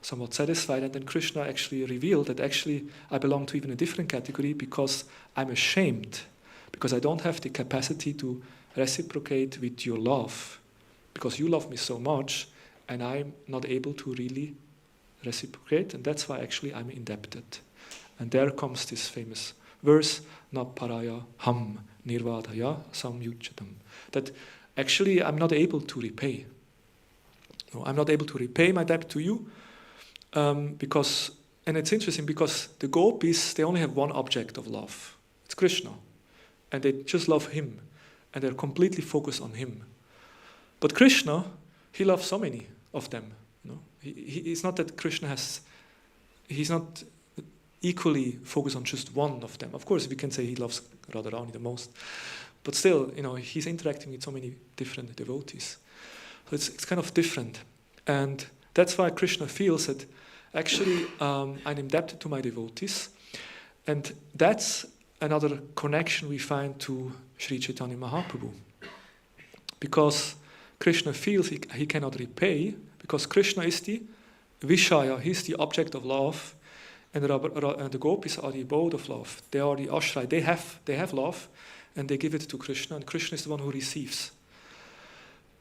somewhat satisfied, and then Krishna actually revealed that actually I belong to even a different category because I'm ashamed, because I don't have the capacity to reciprocate with your love, because you love me so much, and I'm not able to really reciprocate, and that's why actually I'm indebted. And there comes this famous verse, na paraya ham nirvadaya samyuchatam, that actually I'm not able to repay. No, I'm not able to repay my debt to you, because, and it's interesting because the gopis, they only have one object of love. It's Krishna. And they just love him. And they're completely focused on him. But Krishna, he loves so many of them. It's not that Krishna he's not equally focused on just one of them. Of course, we can say he loves Radharani the most. But still, he's interacting with so many different devotees. So it's kind of different. And that's why Krishna feels that actually I'm indebted to my devotees. And that's another connection we find to Sri Chaitanya Mahaprabhu. Because Krishna feels he cannot repay, because Krishna is the Vishaya, he's the object of love, and the gopis are the abode of love. They are the ashray. They have love, and they give it to Krishna, and Krishna is the one who receives.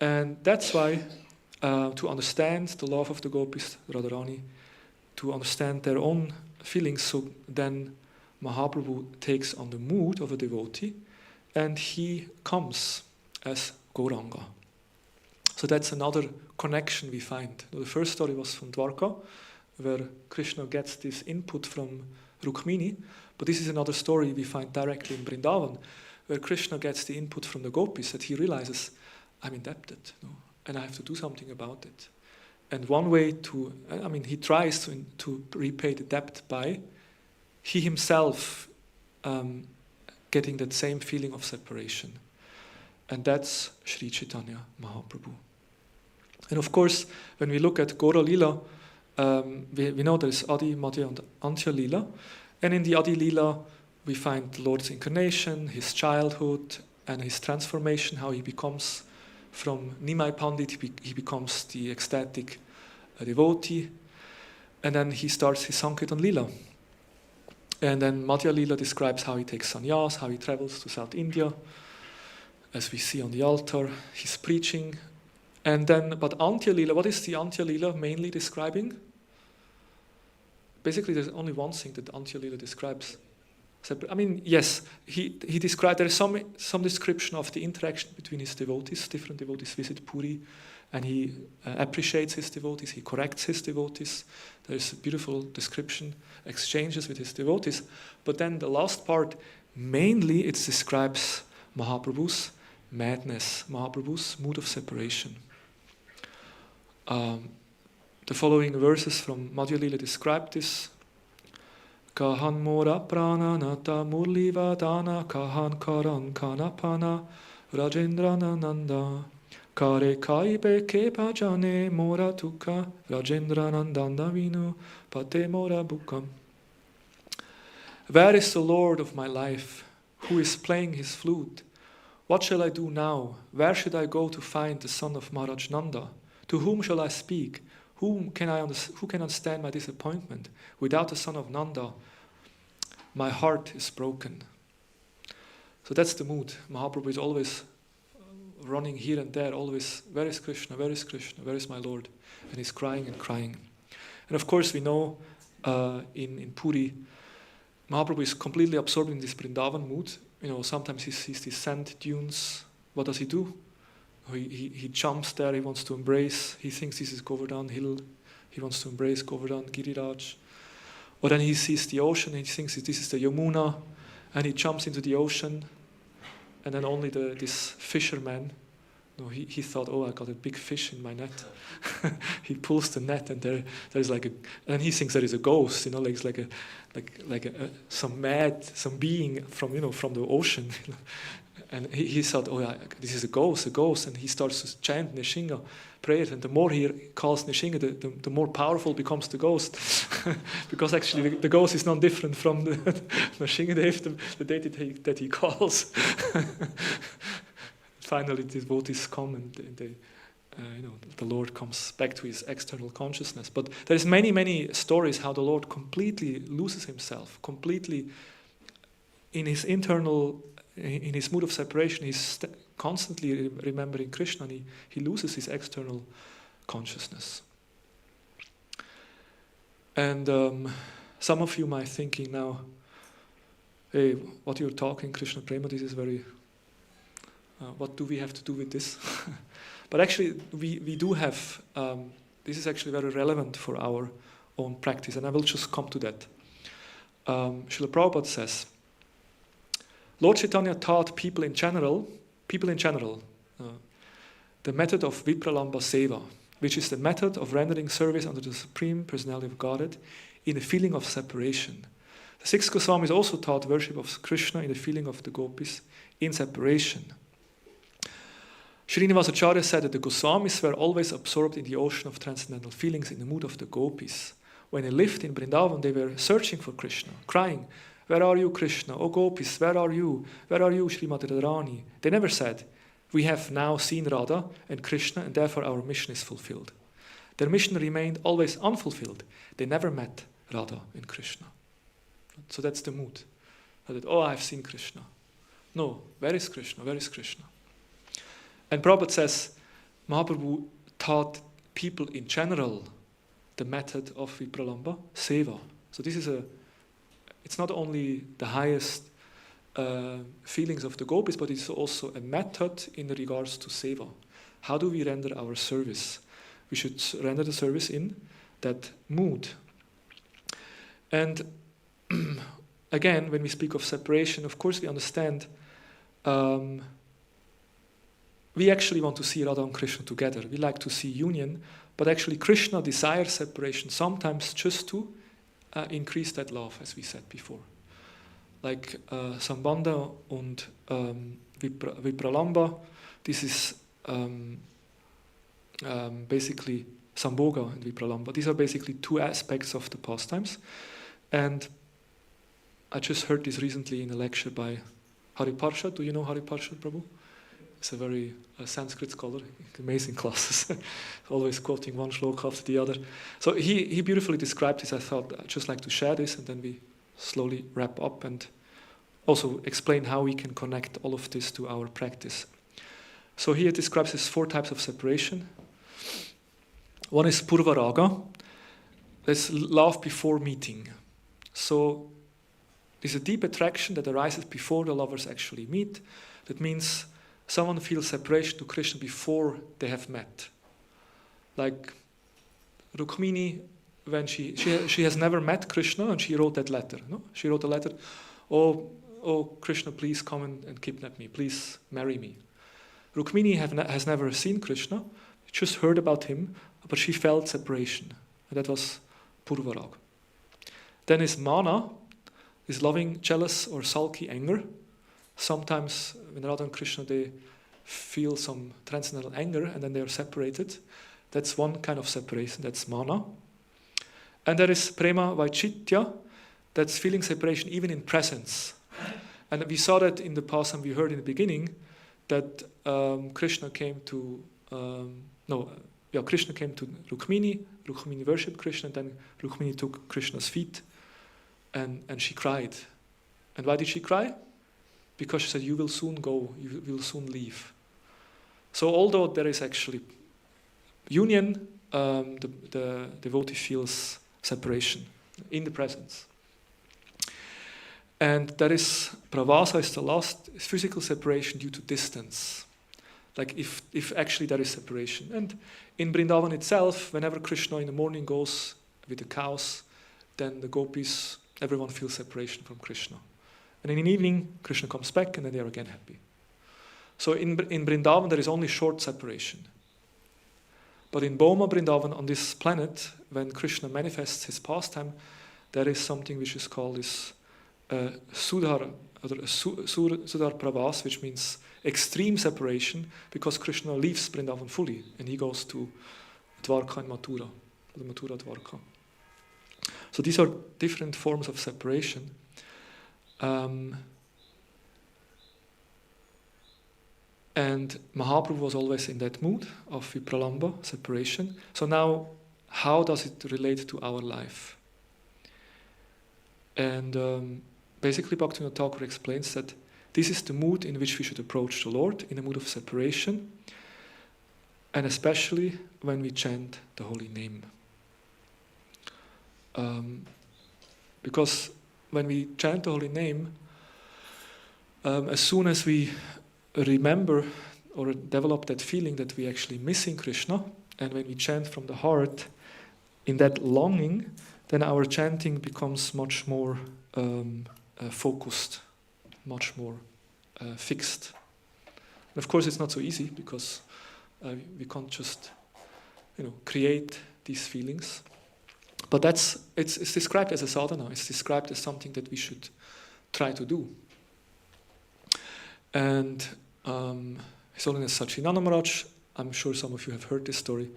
And that's why, to understand the love of the gopis, Radharani, to understand their own feelings, so then Mahaprabhu takes on the mood of a devotee, and he comes as Gauranga. So that's another connection we find. The first story was from Dwarka, where Krishna gets this input from Rukmini, but this is another story we find directly in Vrindavan, where Krishna gets the input from the gopis, that he realizes, I'm indebted, and I have to do something about it. And one way he tries to repay the debt by he himself getting that same feeling of separation. And that's Sri Chaitanya Mahaprabhu. And of course, when we look at Gaura Lila, we know there is Adi, Madhya, and Antya Lila. And in the Adi Lila, we find the Lord's incarnation, his childhood, and his transformation, how he becomes from Nimai Pandit, he becomes the ecstatic devotee. And then he starts his Sankirtan Lila. And then Madhya Lila describes how he takes sannyas, how he travels to South India, as we see on the altar, he's preaching. And then, but Antya Lila, what is the Antya Lila mainly describing? Basically, there's only one thing that Antya Lila describes. Yes, he described, there is some description of the interaction between his devotees. Different devotees visit Puri, and he appreciates his devotees, he corrects his devotees. There is a beautiful description, exchanges with his devotees. But then the last part, mainly it describes Mahaprabhu's madness, Mahaprabhu's mood of separation. The following verses from Madhya Lila describe this. Kahan mora prana nata murli vadana kahan karan kanapana Rajendra Nanda kare kaibe ke bhajane mora tukka Rajendra Nandanda vinu pate mora bukam. Where is the Lord of my life, who is playing his flute? What shall I do now? Where should I go to find the son of Maharaj Nanda? To whom shall I speak? Who can understand my disappointment? Without the son of Nanda, my heart is broken. So that's the mood. Mahaprabhu is always running here and there, always, where is Krishna? Where is Krishna? Where is my Lord? And he's crying and crying. And of course we know in Puri, Mahaprabhu is completely absorbed in this Vrindavan mood. Sometimes he sees these sand dunes. What does he do? He jumps there, he wants to embrace, he thinks this is Govardhan Hill, he wants to embrace Govardhan Giriraj. Or then he sees the ocean, and he thinks this is the Yamuna, and he jumps into the ocean, and then only this fisherman, he thought, I got a big fish in my net. He pulls the net, and there's and he thinks there is a ghost, some being from the ocean. And he thought, this is a ghost, and he starts to chant Nishinga prayers, and the more he calls Nishinga, the more powerful becomes the ghost. Because actually the ghost is not different from the Nishingadev, the deity that he calls. Finally the devotees come, and the Lord comes back to his external consciousness. But there's many stories how the Lord completely loses himself, completely in his internal, in his mood of separation. He's constantly remembering Krishna, and he loses his external consciousness. And some of you might thinking now, hey, what you're talking, Krishna Prema, this is very, what do we have to do with this? But actually, we do have, this is actually very relevant for our own practice, and I will just come to that. Srila Prabhupada says, Lord Chaitanya taught people in general, the method of Vipralamba Seva, which is the method of rendering service unto the Supreme Personality of Godhead in a feeling of separation. The six Goswamis also taught worship of Krishna in the feeling of the gopis in separation. Srinivasacharya said that the Goswamis were always absorbed in the ocean of transcendental feelings in the mood of the gopis. When they lived in Vrindavan, they were searching for Krishna, crying, "Where are you, Krishna? O gopis, where are you? Where are you, Srimati Radharani?" They never said, "We have now seen Radha and Krishna, and therefore our mission is fulfilled." Their mission remained always unfulfilled. They never met Radha and Krishna. So that's the mood. That, I've seen Krishna. No, where is Krishna? Where is Krishna? And Prabhupada says, Mahaprabhu taught people in general the method of Vipralamba Seva. So this is it's not only the highest feelings of the gopis, but it's also a method in regards to seva. How do we render our service? We should render the service in that mood. And again, when we speak of separation, of course we understand we actually want to see Radha and Krishna together. We like to see union, but actually Krishna desires separation sometimes just to increase that love, as we said before. Like Sambandha und Vipralamba, this is basically Sambhoga and Vipralamba. These are basically two aspects of the pastimes. And I just heard this recently in a lecture by Hari Parshad. Do you know Hari Parshad, Prabhu? He's a very Sanskrit scholar, amazing classes, always quoting one shloka after the other. So he beautifully described this. I thought I'd just like to share this, and then we slowly wrap up and also explain how we can connect all of this to our practice. So here it describes these 4 types of separation. One is Purva Raga. That's love before meeting. So there's a deep attraction that arises before the lovers actually meet. That means someone feels separation to Krishna before they have met. Like Rukmini, when she has never met Krishna, and she wrote that letter. No? She wrote a letter, oh Krishna, please come and kidnap me. Please marry me. Rukmini has never seen Krishna, just heard about him, but she felt separation. And that was Purvarag. Then is Mana, is loving, jealous, or sulky anger. Sometimes when Radha and Krishna, they feel some transcendental anger and then they are separated. That's one kind of separation, that's Mana. And there is Prema Vaichitya, that's feeling separation even in presence. And we saw that in the past, and we heard in the beginning that Krishna came to Krishna came to Rukmini. Rukmini worshipped Krishna, and then Rukmini took Krishna's feet, and she cried. And why did she cry? Because she said, "You will soon go. You will soon leave." So although there is actually union, the devotee feels separation in the presence. And there is pravasa, is the last physical separation due to distance. Like if actually there is separation. And in Vrindavan itself, whenever Krishna in the morning goes with the cows, then the gopis, everyone feels separation from Krishna. And in the evening, Krishna comes back and then they are again happy. So in Vrindavan, there is only short separation. But in Boma Vrindavan, on this planet, when Krishna manifests his pastime, there is something which is called this Sudhar Pravas, which means extreme separation, because Krishna leaves Vrindavan fully and he goes to Dwarka and Mathura, the Mathura Dwarka. So these are different forms of separation. And Mahaprabhu was always in that mood of Vipralamba, separation. So now, how does it relate to our life? And basically Bhaktivinoda Thakur explains that this is the mood in which we should approach the Lord, in a mood of separation, and especially when we chant the holy name. Because when we chant the holy name, as soon as we remember or develop that feeling that we're actually missing Krishna, and when we chant from the heart in that longing, then our chanting becomes much more focused, much more fixed. And of course, it's not so easy because we can't just, create these feelings. But it's described as a sadhana. It's described as something that we should try to do. And His Holiness Sachinanda Maharaj, I'm sure some of you have heard this story,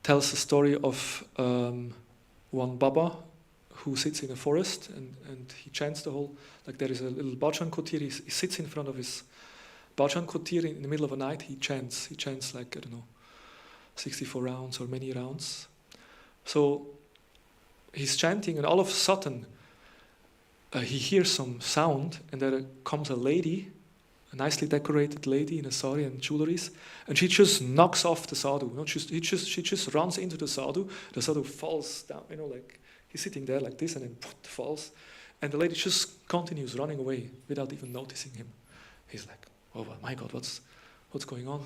tells the story of one Baba who sits in a forest and he chants the whole, like there is a little bhajan kutir, he sits in front of his bhajan kutir in the middle of the night, he chants like, 64 rounds or many rounds. So he's chanting and all of a sudden he hears some sound and there comes a lady, a nicely decorated lady in a sari and jewelries, and she just knocks off the sadhu. She just runs into the sadhu. The sadhu falls down, like he's sitting there like this, and then falls, And the lady just continues running away without even noticing him. He's like, oh my God, what's going on?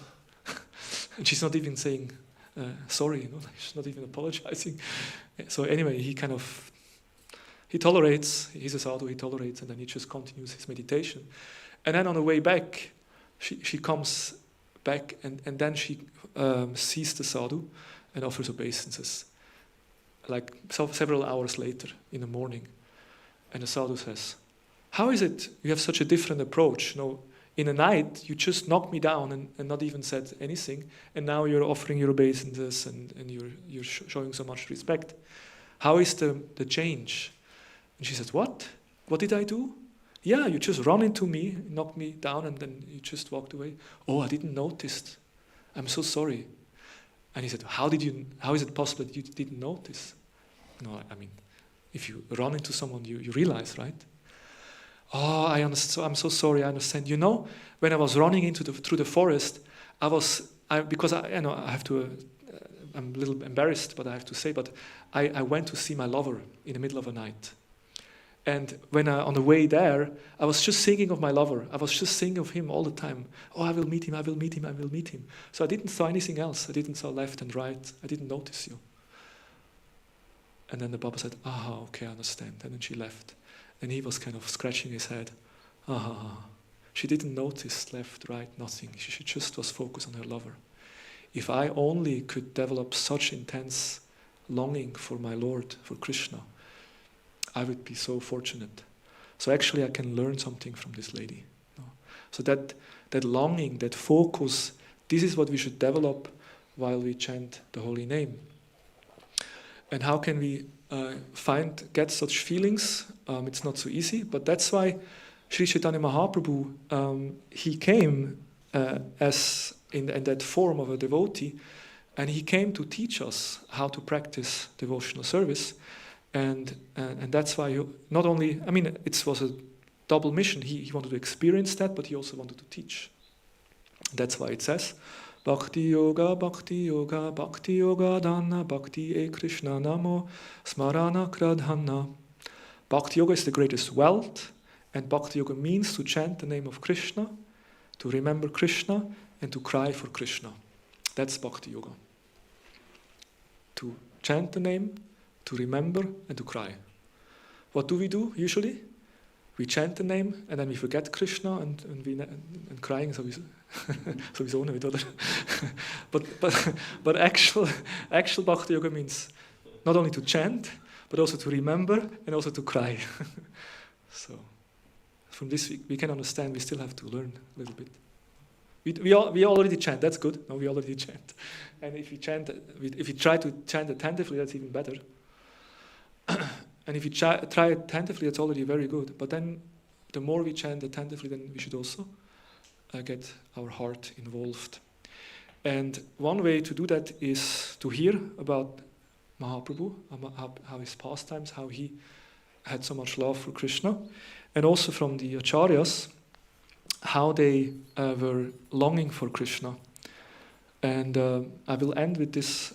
And she's not even saying sorry, she's not even apologizing. So anyway, he tolerates, he's a sadhu, he tolerates, and then he just continues his meditation. And then on the way back, she comes back, and then she sees the sadhu and offers obeisances, like several hours later in the morning. And the sadhu says, how is it you have such a different approach? In the night, you just knocked me down and not even said anything, and now you're offering your obeisances and you're showing so much respect. How is the change? And she says, what? What did I do? Yeah, you just run into me, knocked me down, and then you just walked away. Oh, I didn't notice. I'm so sorry. And he said, how is it possible that you didn't notice? No, I mean, if you run into someone, you realize, right? Oh, I understand. I'm so sorry. I understand. When I was running through the forest, because I have to. I'm a little embarrassed, but I have to say. But I went to see my lover in the middle of the night, and when on the way there, I was just thinking of my lover. I was just thinking of him all the time. Oh, I will meet him. I will meet him. I will meet him. So I didn't saw anything else. I didn't saw left and right. I didn't notice you. And then the Baba said, okay, I understand. And then she left. And he was kind of scratching his head. She didn't notice left, right, nothing. She just was focused on her lover. If I only could develop such intense longing for my Lord, for Krishna, I would be so fortunate. So actually I can learn something from this lady. So that longing, that focus, this is what we should develop while we chant the holy name. And how can we get such feelings? It's not so easy, but that's why Sri Chaitanya Mahaprabhu, he came as in that form of a devotee, and he came to teach us how to practice devotional service, and that's why not only, it was a double mission. He wanted to experience that, but he also wanted to teach. That's why it says, Bhakti Yoga, Bhakti Yoga, Bhakti Yoga Dana, Bhakti E Krishna Namo, Smarana Kradhana. Bhakti Yoga is the greatest wealth, and Bhakti Yoga means to chant the name of Krishna, to remember Krishna, and to cry for Krishna. That's Bhakti Yoga. To chant the name, to remember, and to cry. What do we do usually? We chant the name, and then we forget Krishna, and crying sowieso niet, oder? But actual Bhakti Yoga means not only to chant, but also to remember and also to cry. So from this we can understand we still have to learn a little bit. We already chant, that's good. No, we already chant. And if you try to chant attentively, that's even better. And if you try attentively, that's already very good. But then the more we chant attentively, then we should also get our heart involved. And one way to do that is to hear about Mahaprabhu, how his pastimes, how he had so much love for Krishna, and also from the acharyas, how they were longing for Krishna. And I will end with this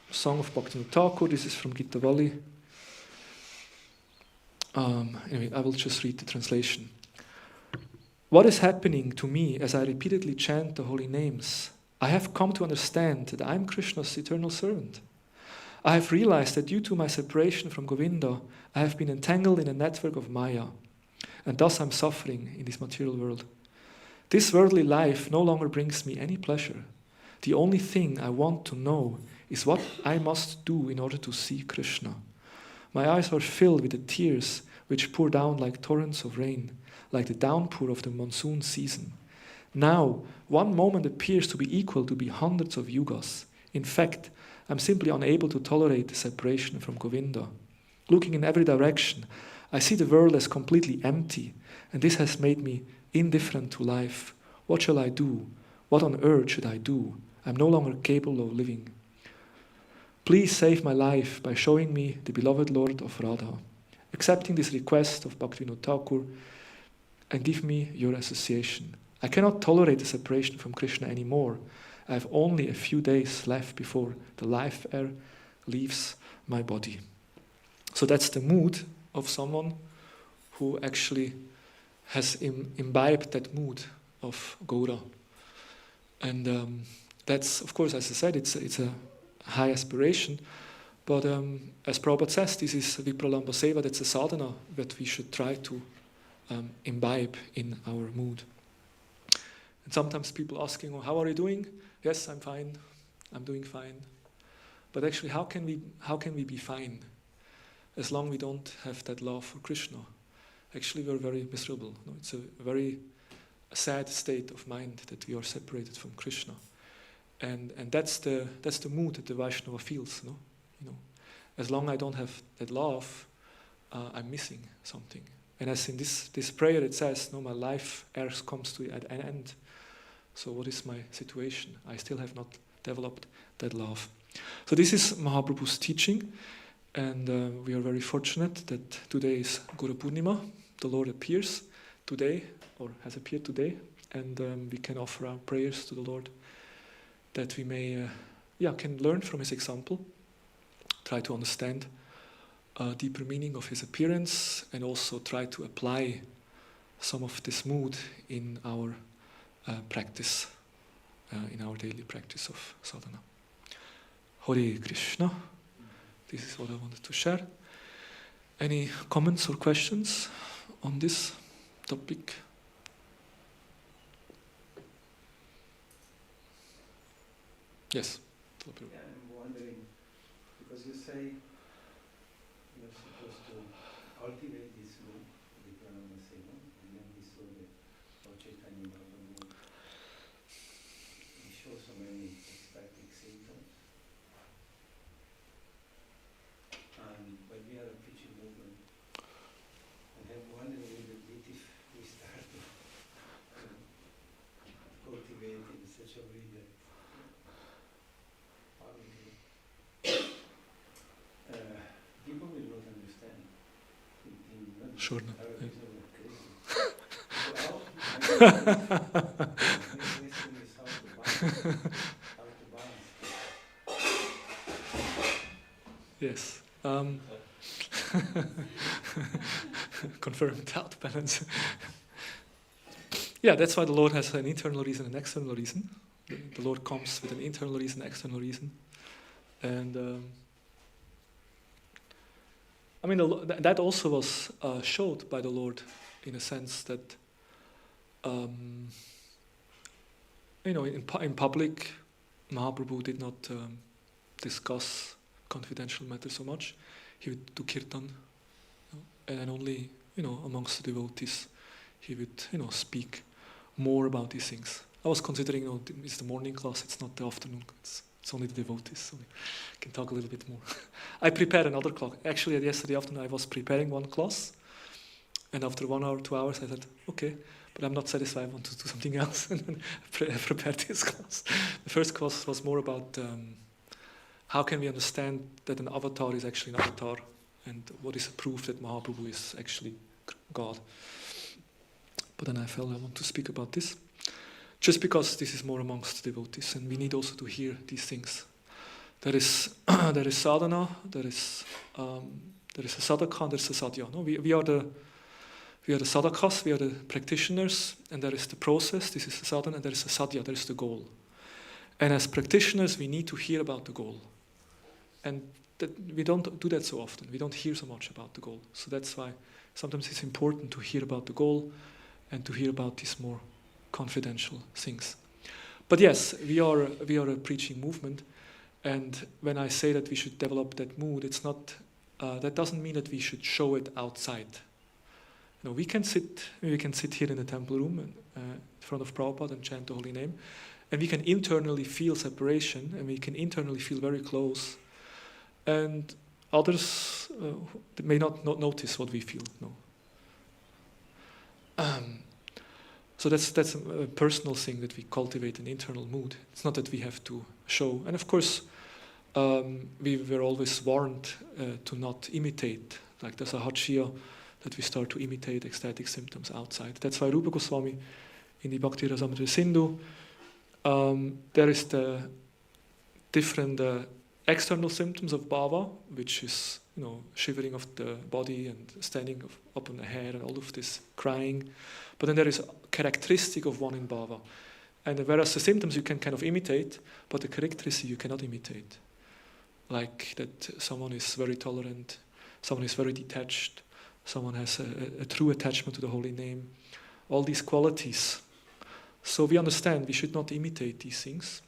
song of Bhaktivinoda Thakur. This is from Gita Valli. Anyway, I will just read the translation. What is happening to me as I repeatedly chant the holy names? I have come to understand that I am Krishna's eternal servant. I have realized that due to my separation from Govinda, I have been entangled in a network of Maya, and thus I'm suffering in this material world. This worldly life no longer brings me any pleasure. The only thing I want to know is what I must do in order to see Krishna. My eyes are filled with the tears which pour down like torrents of rain, like the downpour of the monsoon season. Now, one moment appears to be equal to be hundreds of yugas. In fact, I'm simply unable to tolerate the separation from Govinda. Looking in every direction, I see the world as completely empty, and this has made me indifferent to life. What shall I do? What on earth should I do? I'm no longer capable of living. Please save my life by showing me the beloved Lord of Radha. Accepting this request of Bhaktivinoda Thakur, and give me your association. I cannot tolerate the separation from Krishna anymore. I have only a few days left before the life air leaves my body. So that's the mood of someone who actually has imbibed that mood of Gaura. And that's, of course, as I said, it's a high aspiration. But as Prabhupada says, this is Vipralamba Seva, that's a sadhana that we should try to imbibe in our mood. And sometimes people asking, oh, how are you doing? Yes, I'm fine. I'm doing fine. But actually, how can we be fine as long as we don't have that love for Krishna? Actually, we're very miserable. No? It's a very sad state of mind that we are separated from Krishna. And that's the mood that the Vaishnava feels. No? You know, as long as I don't have that love, I'm missing something. And as in this prayer it says, no, my life comes to an end. So what is my situation? I still have not developed that love. So this is Mahaprabhu's teaching, and we are very fortunate that today is Guru Purnima. The Lord appears today, or has appeared today, and we can offer our prayers to the Lord that we may, can learn from His example, try to understand deeper meaning of His appearance, and also try to apply some of this mood in our practice, in our daily practice of sadhana. Hare Krishna. This is what I wanted to share. Any comments or questions on this topic? Yes. Yeah, I'm wondering, because you say you're supposed to cultivate this mood, Vipralamba Seva, and then we saw the Lord Chaitanya Mahaprabhu, he shows so many ecstatic symptoms. But we are a preaching movement, and I'm wondering a little bit if we start to cultivate in such a way that people will not understand. Sure. Yes. Confirmed, how to balance. Yeah, that's why the Lord has an internal reason and external reason. The Lord comes with an internal reason, external reason. And I mean, that also was showed by the Lord in a sense that, in public, Mahaprabhu did not discuss confidential matters so much. He would do kirtan, and only, amongst the devotees, he would, speak more about these things. I was considering, it's the morning class, it's not the afternoon, it's only the devotees, so we can talk a little bit more. I prepared another class. Actually, yesterday afternoon I was preparing one class, and after 1 hour, 2 hours, I said, okay, but I'm not satisfied, I want to do something else, and then I prepared this class. The first class was more about how can we understand that an avatar is actually an avatar, and what is a proof that Mahaprabhu is actually God. But then I felt I want to speak about this, just because this is more amongst devotees, and we need also to hear these things. There is sadhana, there is a sadhaka, and there is a sadhya. No? We are the sadhakas, we are the practitioners, and there is the process, this is the sadhana, and there is the sadhya, there is the goal. And as practitioners, we need to hear about the goal. And we don't do that so often. We don't hear so much about the goal. So that's why sometimes it's important to hear about the goal and to hear about these more confidential things. But yes, we are a preaching movement, and when I say that we should develop that mood, it's not. That doesn't mean that we should show it outside. We can sit here in the temple room in front of Prabhupada and chant the holy name, and we can internally feel separation, and we can internally feel very close, and others may not notice what we feel. No. So that's a personal thing, that we cultivate an internal mood. It's not that we have to show. And of course, we were always warned to not imitate. Like there's a hachya that we start to imitate ecstatic symptoms outside. That's why Rupa Goswami in the Bhakti Rasamrita Sindhu, there is the different external symptoms of bhava, which is shivering of the body and standing up on the hair and all of this, crying. But then there is a characteristic of one in bhava. And whereas the symptoms you can kind of imitate, but the characteristic you cannot imitate. Like that someone is very tolerant, someone is very detached, someone has a true attachment to the holy name. All these qualities. So we understand we should not imitate these things,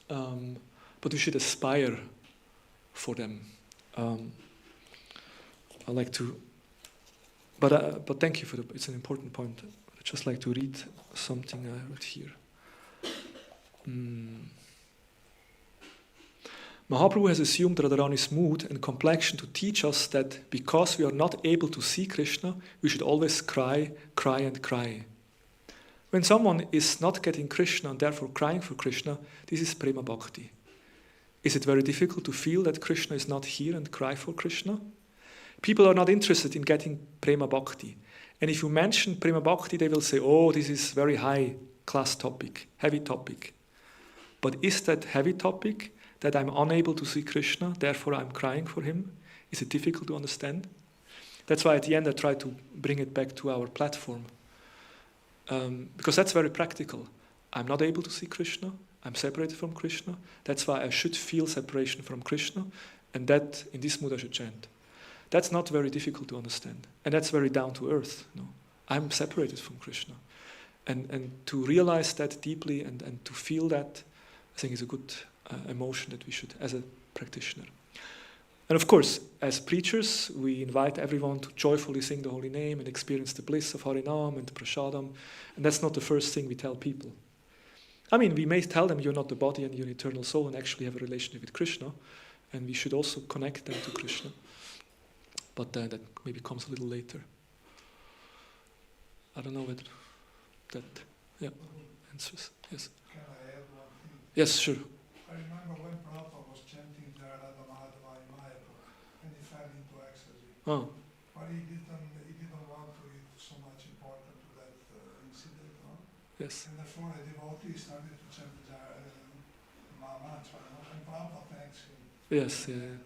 but we should aspire for them. I like to, but thank you for it's an important point. I'd just like to read something I wrote here. Mahaprabhu has assumed Radharani's mood and complexion to teach us that because we are not able to see Krishna, we should always cry, cry and cry. When someone is not getting Krishna and therefore crying for Krishna, this is prema bhakti. Is it very difficult to feel that Krishna is not here and cry for Krishna? People are not interested in getting prema bhakti. And if you mention prema bhakti, they will say, oh, this is very high class topic, heavy topic. But is that heavy topic that I'm unable to see Krishna, therefore I'm crying for him? Is it difficult to understand? That's why at the end I try to bring it back to our platform. Because that's very practical. I'm not able to see Krishna, I'm separated from Krishna, that's why I should feel separation from Krishna, and that in this mood I should chant. That's not very difficult to understand, and that's very down to earth. No? I'm separated from Krishna. And to realize that deeply and to feel that, I think is a good emotion that we should, as a practitioner. And of course, as preachers, we invite everyone to joyfully sing the holy name and experience the bliss of Harinam and Prasadam. And that's not the first thing we tell people. I mean, we may tell them you're not the body and you're an eternal soul and actually have a relationship with Krishna. And we should also connect them to Krishna. But that maybe comes a little later. I don't know whether that answers. Yes. Can I add one thing? Yes, sure. I remember when Prabhupada was chanting the Radha Madhava in Mayapur, and he fell into ecstasy. Oh. But he didn't want to be so much important to that incident, no? Yes. And therefore a devotee started to chant the mantra, no? And Prabhupada thanks him. Yes, yeah.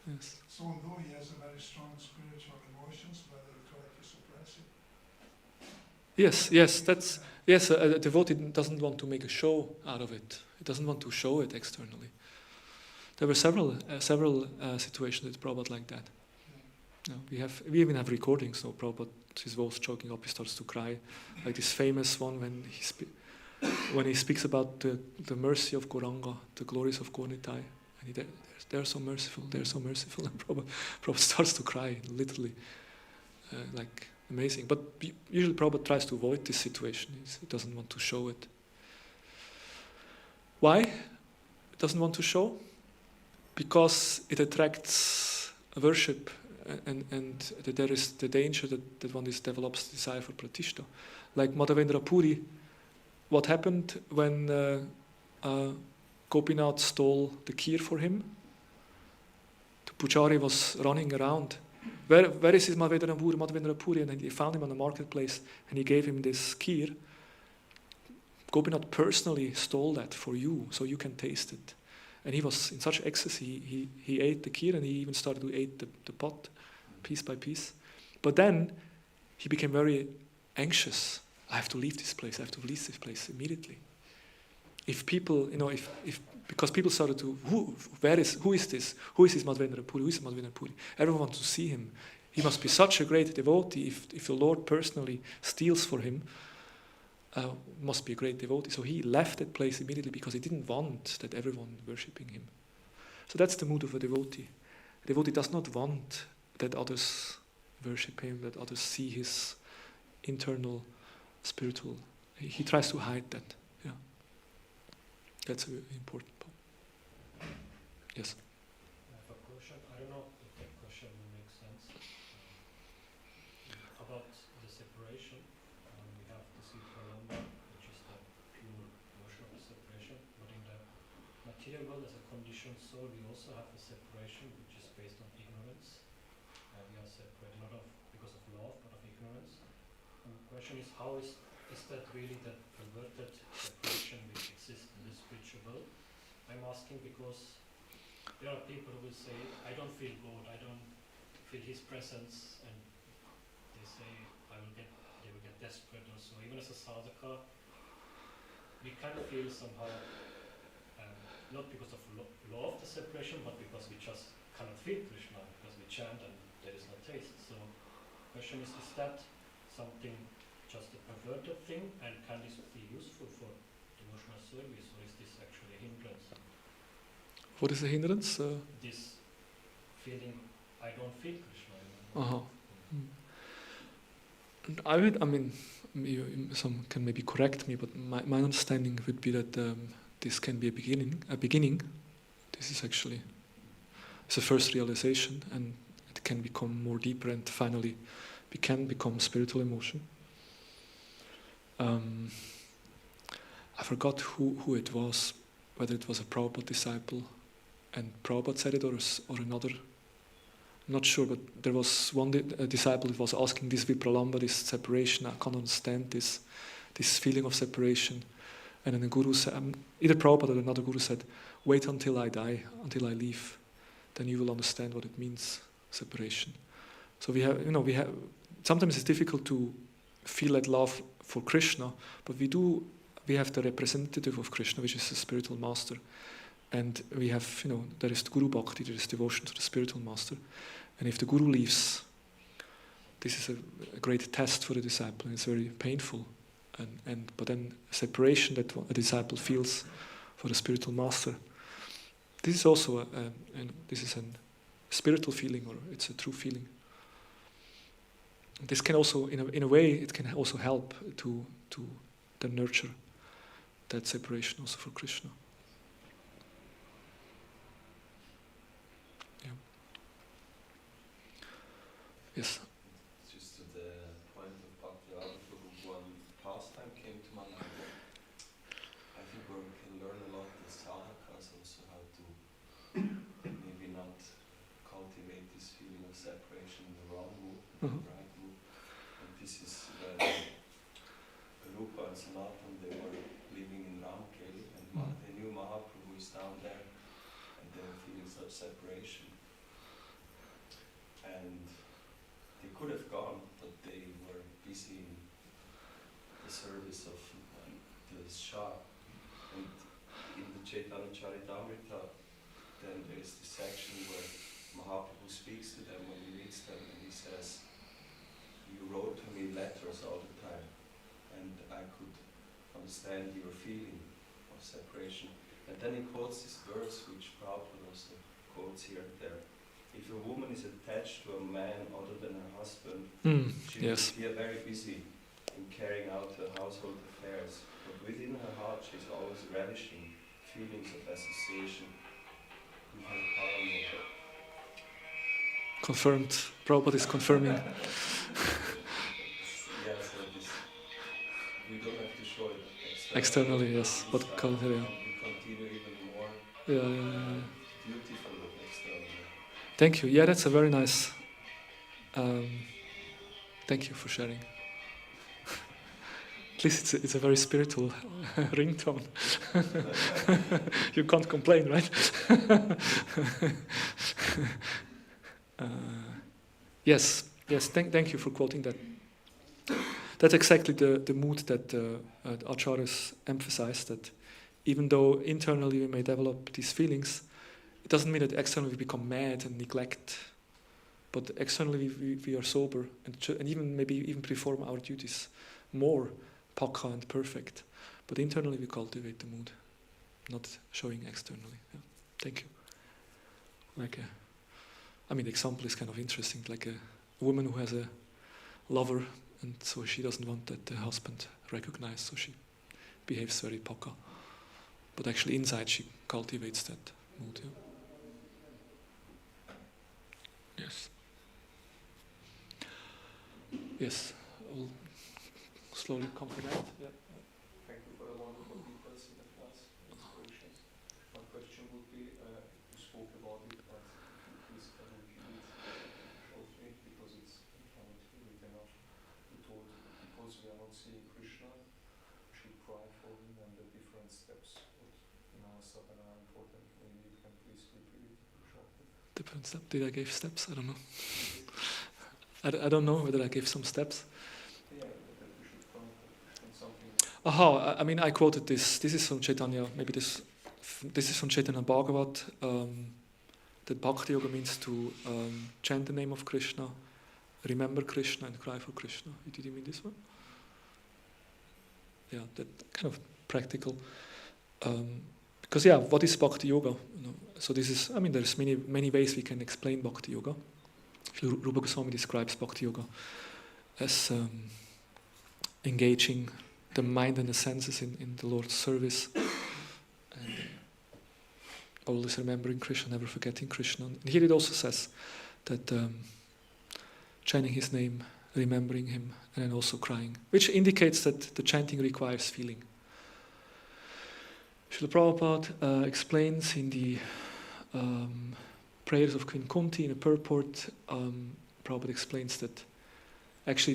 Yes. So although he has a very strong spiritual emotions, but he tried to suppress it. Yes, a devotee doesn't want to make a show out of it. He doesn't want to show it externally. There were several situations with Prabhupada like that. No, we even have recordings. So Prabhupada, his voice choking up, he starts to cry, like this famous one when he speaks about the mercy of Gauranga, the glories of Gaurnitai, and they're so merciful, and Prabhupada starts to cry, literally, like amazing. But usually Prabhupada tries to avoid this situation. He doesn't want to show it. Why? He doesn't want to show? Because it attracts worship, and that there is the danger that one develops desire for pratishta. Like Madhavendra Puri, what happened when Gopinath stole the kheer for him? The pujari was running around. Where is his Madhavendra Puri? And he found him on the marketplace and he gave him this kheer. Gopinath personally stole that for you, so you can taste it. And he was in such ecstasy, he ate the kheer and he even started to eat the pot, piece by piece. But then he became very anxious. I have to leave this place, immediately. If people, because people started to, who is this? Who is this Madhavendra Puri? Who is Madhavendra Puri? Everyone wants to see him. He must be such a great devotee. If the Lord personally steals for him, must be a great devotee. So he left that place immediately because he didn't want that everyone worshipping him. So that's the mood of a devotee. A devotee does not want that others worship him, that others see his internal spiritual. He tries to hide that. Yeah, that's an important point. Yes. I have a question. I don't know if that question will make sense. About the separation, we have the Sri Pralamba, which is the pure notion of separation. But in the material world, as a conditioned soul, we also have a separation which is based on ignorance. We are separated not because of love, but of ignorance. And the question is, how is that really the perverted separation which exists in the spiritual world? I'm asking because there are people who will say, I don't feel God, I don't feel His presence, and they say they will get desperate or so. Even as a sadhaka, we can feel somehow, not because of law of the separation, but because we just cannot feel Krishna, because we chant and there is no taste. So the question is that something just a perverted thing, and can this be useful for devotional service, or is this actually a hindrance? What is the hindrance? This feeling, I don't feel Krishna. Uh-huh. Some can maybe correct me, but my understanding would be that this can be a beginning. This is actually it's a first realization, and it can become more deeper, and finally we can become spiritual emotion. I forgot who it was, whether it was a Prabhupada disciple, and Prabhupada said it, or another. I'm not sure, but there was one disciple who was asking this vipralamba, this separation. I can't understand this feeling of separation. And then the guru said, either Prabhupada or another guru said, wait until I die, until I leave, then you will understand what it means, separation. So we have, sometimes it's difficult to feel that love for Krishna, but we have the representative of Krishna, which is the spiritual master. And we have, there is the Guru Bhakti, there is devotion to the spiritual master. And if the Guru leaves, this is a great test for the disciple, and it's very painful. But then separation that a disciple feels for the spiritual master, this is also a spiritual feeling, or it's a true feeling. This can also, in a way, it can also help to then nurture that separation also for Krishna. Yes. Just to the point of Bhakti Prabhu, one pastime came to my mind. I think we can learn a lot as sadhakas also how to maybe not cultivate this feeling of separation in the wrong mood, the right mood. And this is when Rupa and Sanatan, they were living in Ramkeli, and they knew Mahaprabhu is down there, and they were feeling such separation. And they could have gone, but they were busy in the service of the Shah. And in the Chaitanya Charitamrita, then there is this section where Mahaprabhu speaks to them when he meets them, and he says, you wrote to me letters all the time, and I could understand your feeling of separation. And then he quotes this verse, which Prabhupada also quotes here and there. If a woman is attached to a man other than her husband, she will be very busy in carrying out her household affairs. But within her heart, she is always relishing feelings of association with her partner. Confirmed. Prabhupada is confirming. We don't have to show it externally, yes, but we continue even more beautiful externally. Thank you. Yeah, that's a very nice. Thank you for sharing. At least it's a very spiritual ringtone. You can't complain, right? Yes. Thank you for quoting that. That's exactly the mood that Acharyas emphasized. That even though internally we may develop these feelings, it doesn't mean that externally we become mad and neglect, but externally we are sober and even perform our duties more pakha and perfect. But internally we cultivate the mood, not showing externally. Yeah. Thank you. The example is kind of interesting. Like a woman who has a lover, and so she doesn't want that the husband recognizes, so she behaves very pakha. But actually inside she cultivates that mood. Yeah. Yes. Yes. I'll slowly come to that. Yeah. Thank you for the wonderful details in the class, inspirations. My question would be, you spoke about it, but please can you repeat it shortly, because it's not written enough. You told, because we are not seeing Krishna, we should cry for him, and the different steps in our sadhana are important. Maybe you can please repeat it. different steps. Did I give steps? I don't know. I don't know whether I gave some steps. Yeah, that we should concentrate on something. Aha, I mean, I quoted this. This is from Chaitanya. Maybe this is from Chaitanya Bhagavat. That Bhakti Yoga means to chant the name of Krishna, remember Krishna, and cry for Krishna. Did you mean this one? Yeah, that kind of practical. Because yeah, what is Bhakti Yoga? You know, so this is. I mean, there's many ways we can explain Bhakti Yoga. Rupa Goswami describes Bhakti Yoga as engaging the mind and the senses in the Lord's service, and always remembering Krishna, never forgetting Krishna. And here it also says that chanting His name, remembering Him, and then also crying, which indicates that the chanting requires feeling. Srila Prabhupada explains in the Prayers of Queen Kunti in a purport. Prabhupada explains that actually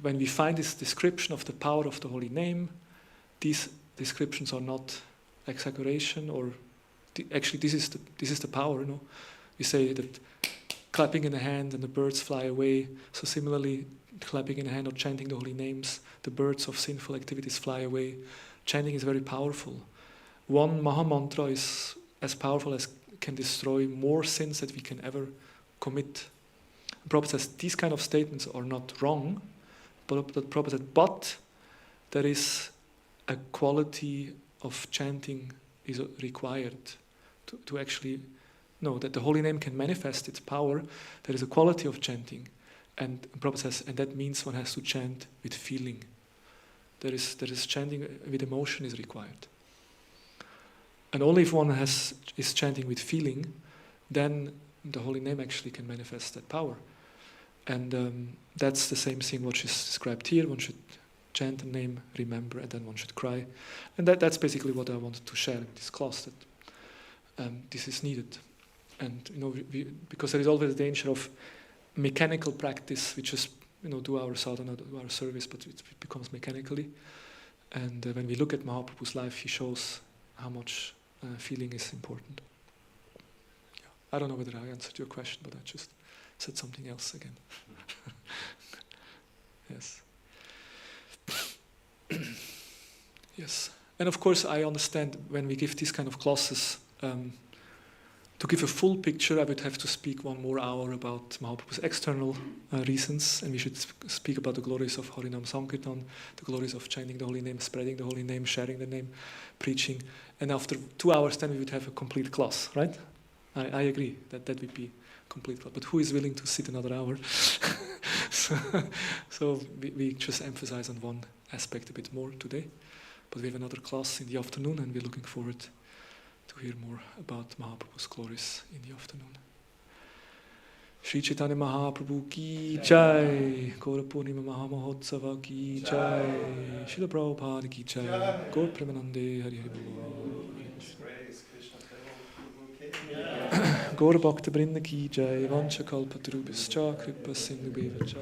when we find this description of the power of the holy name, these descriptions are not exaggeration, or actually this is the power. You know, we say that clapping in the hand and the birds fly away. So similarly, clapping in the hand or chanting the holy names, the birds of sinful activities fly away. Chanting is very powerful. One Maha Mantra is as powerful as can destroy more sins that we can ever commit. Prabhupada says these kind of statements are not wrong, but Prabhupada said, but there is a quality of chanting is required to actually know that the holy name can manifest its power. There is a quality of chanting, and Prabhupada says, and that means one has to chant with feeling. There is chanting with emotion is required. And only if one is chanting with feeling, then the holy name actually can manifest that power. And that's the same thing what is described here. One should chant the name, remember, and then one should cry. And that's basically what I wanted to share in this class, that this is needed. And you know, because there is always a danger of mechanical practice, we just do our sadhana, do our service, but it becomes mechanically. And when we look at Mahaprabhu's life, he shows how much feeling is important. Yeah. I don't know whether I answered your question, but I just said something else again. Yes. Yes. And of course, I understand when we give these kind of classes, to give a full picture, I would have to speak 1 more hour about Mahaprabhu's external reasons, and we should speak about the glories of Harinam Sankirtan, the glories of chanting the holy name, spreading the holy name, sharing the name, preaching. And after 2 hours, then we would have a complete class, right? I agree that would be a complete class. But who is willing to sit another hour? So we just emphasize on one aspect a bit more today. But we have another class in the afternoon, and we're looking forward to hear more about Mahaprabhu's glories in the afternoon. Shri Chaitanya Mahaprabhu ki jai, Gaura Purnima Mahamahotsava ki jai, Srila Prabhupada ki jai, Gaur Premanande Hari Hari Bol. Gaura Bhakta Vrinda ki jai, Vancha Kalpatarubhascha Kripa Sindhu Beva Cha.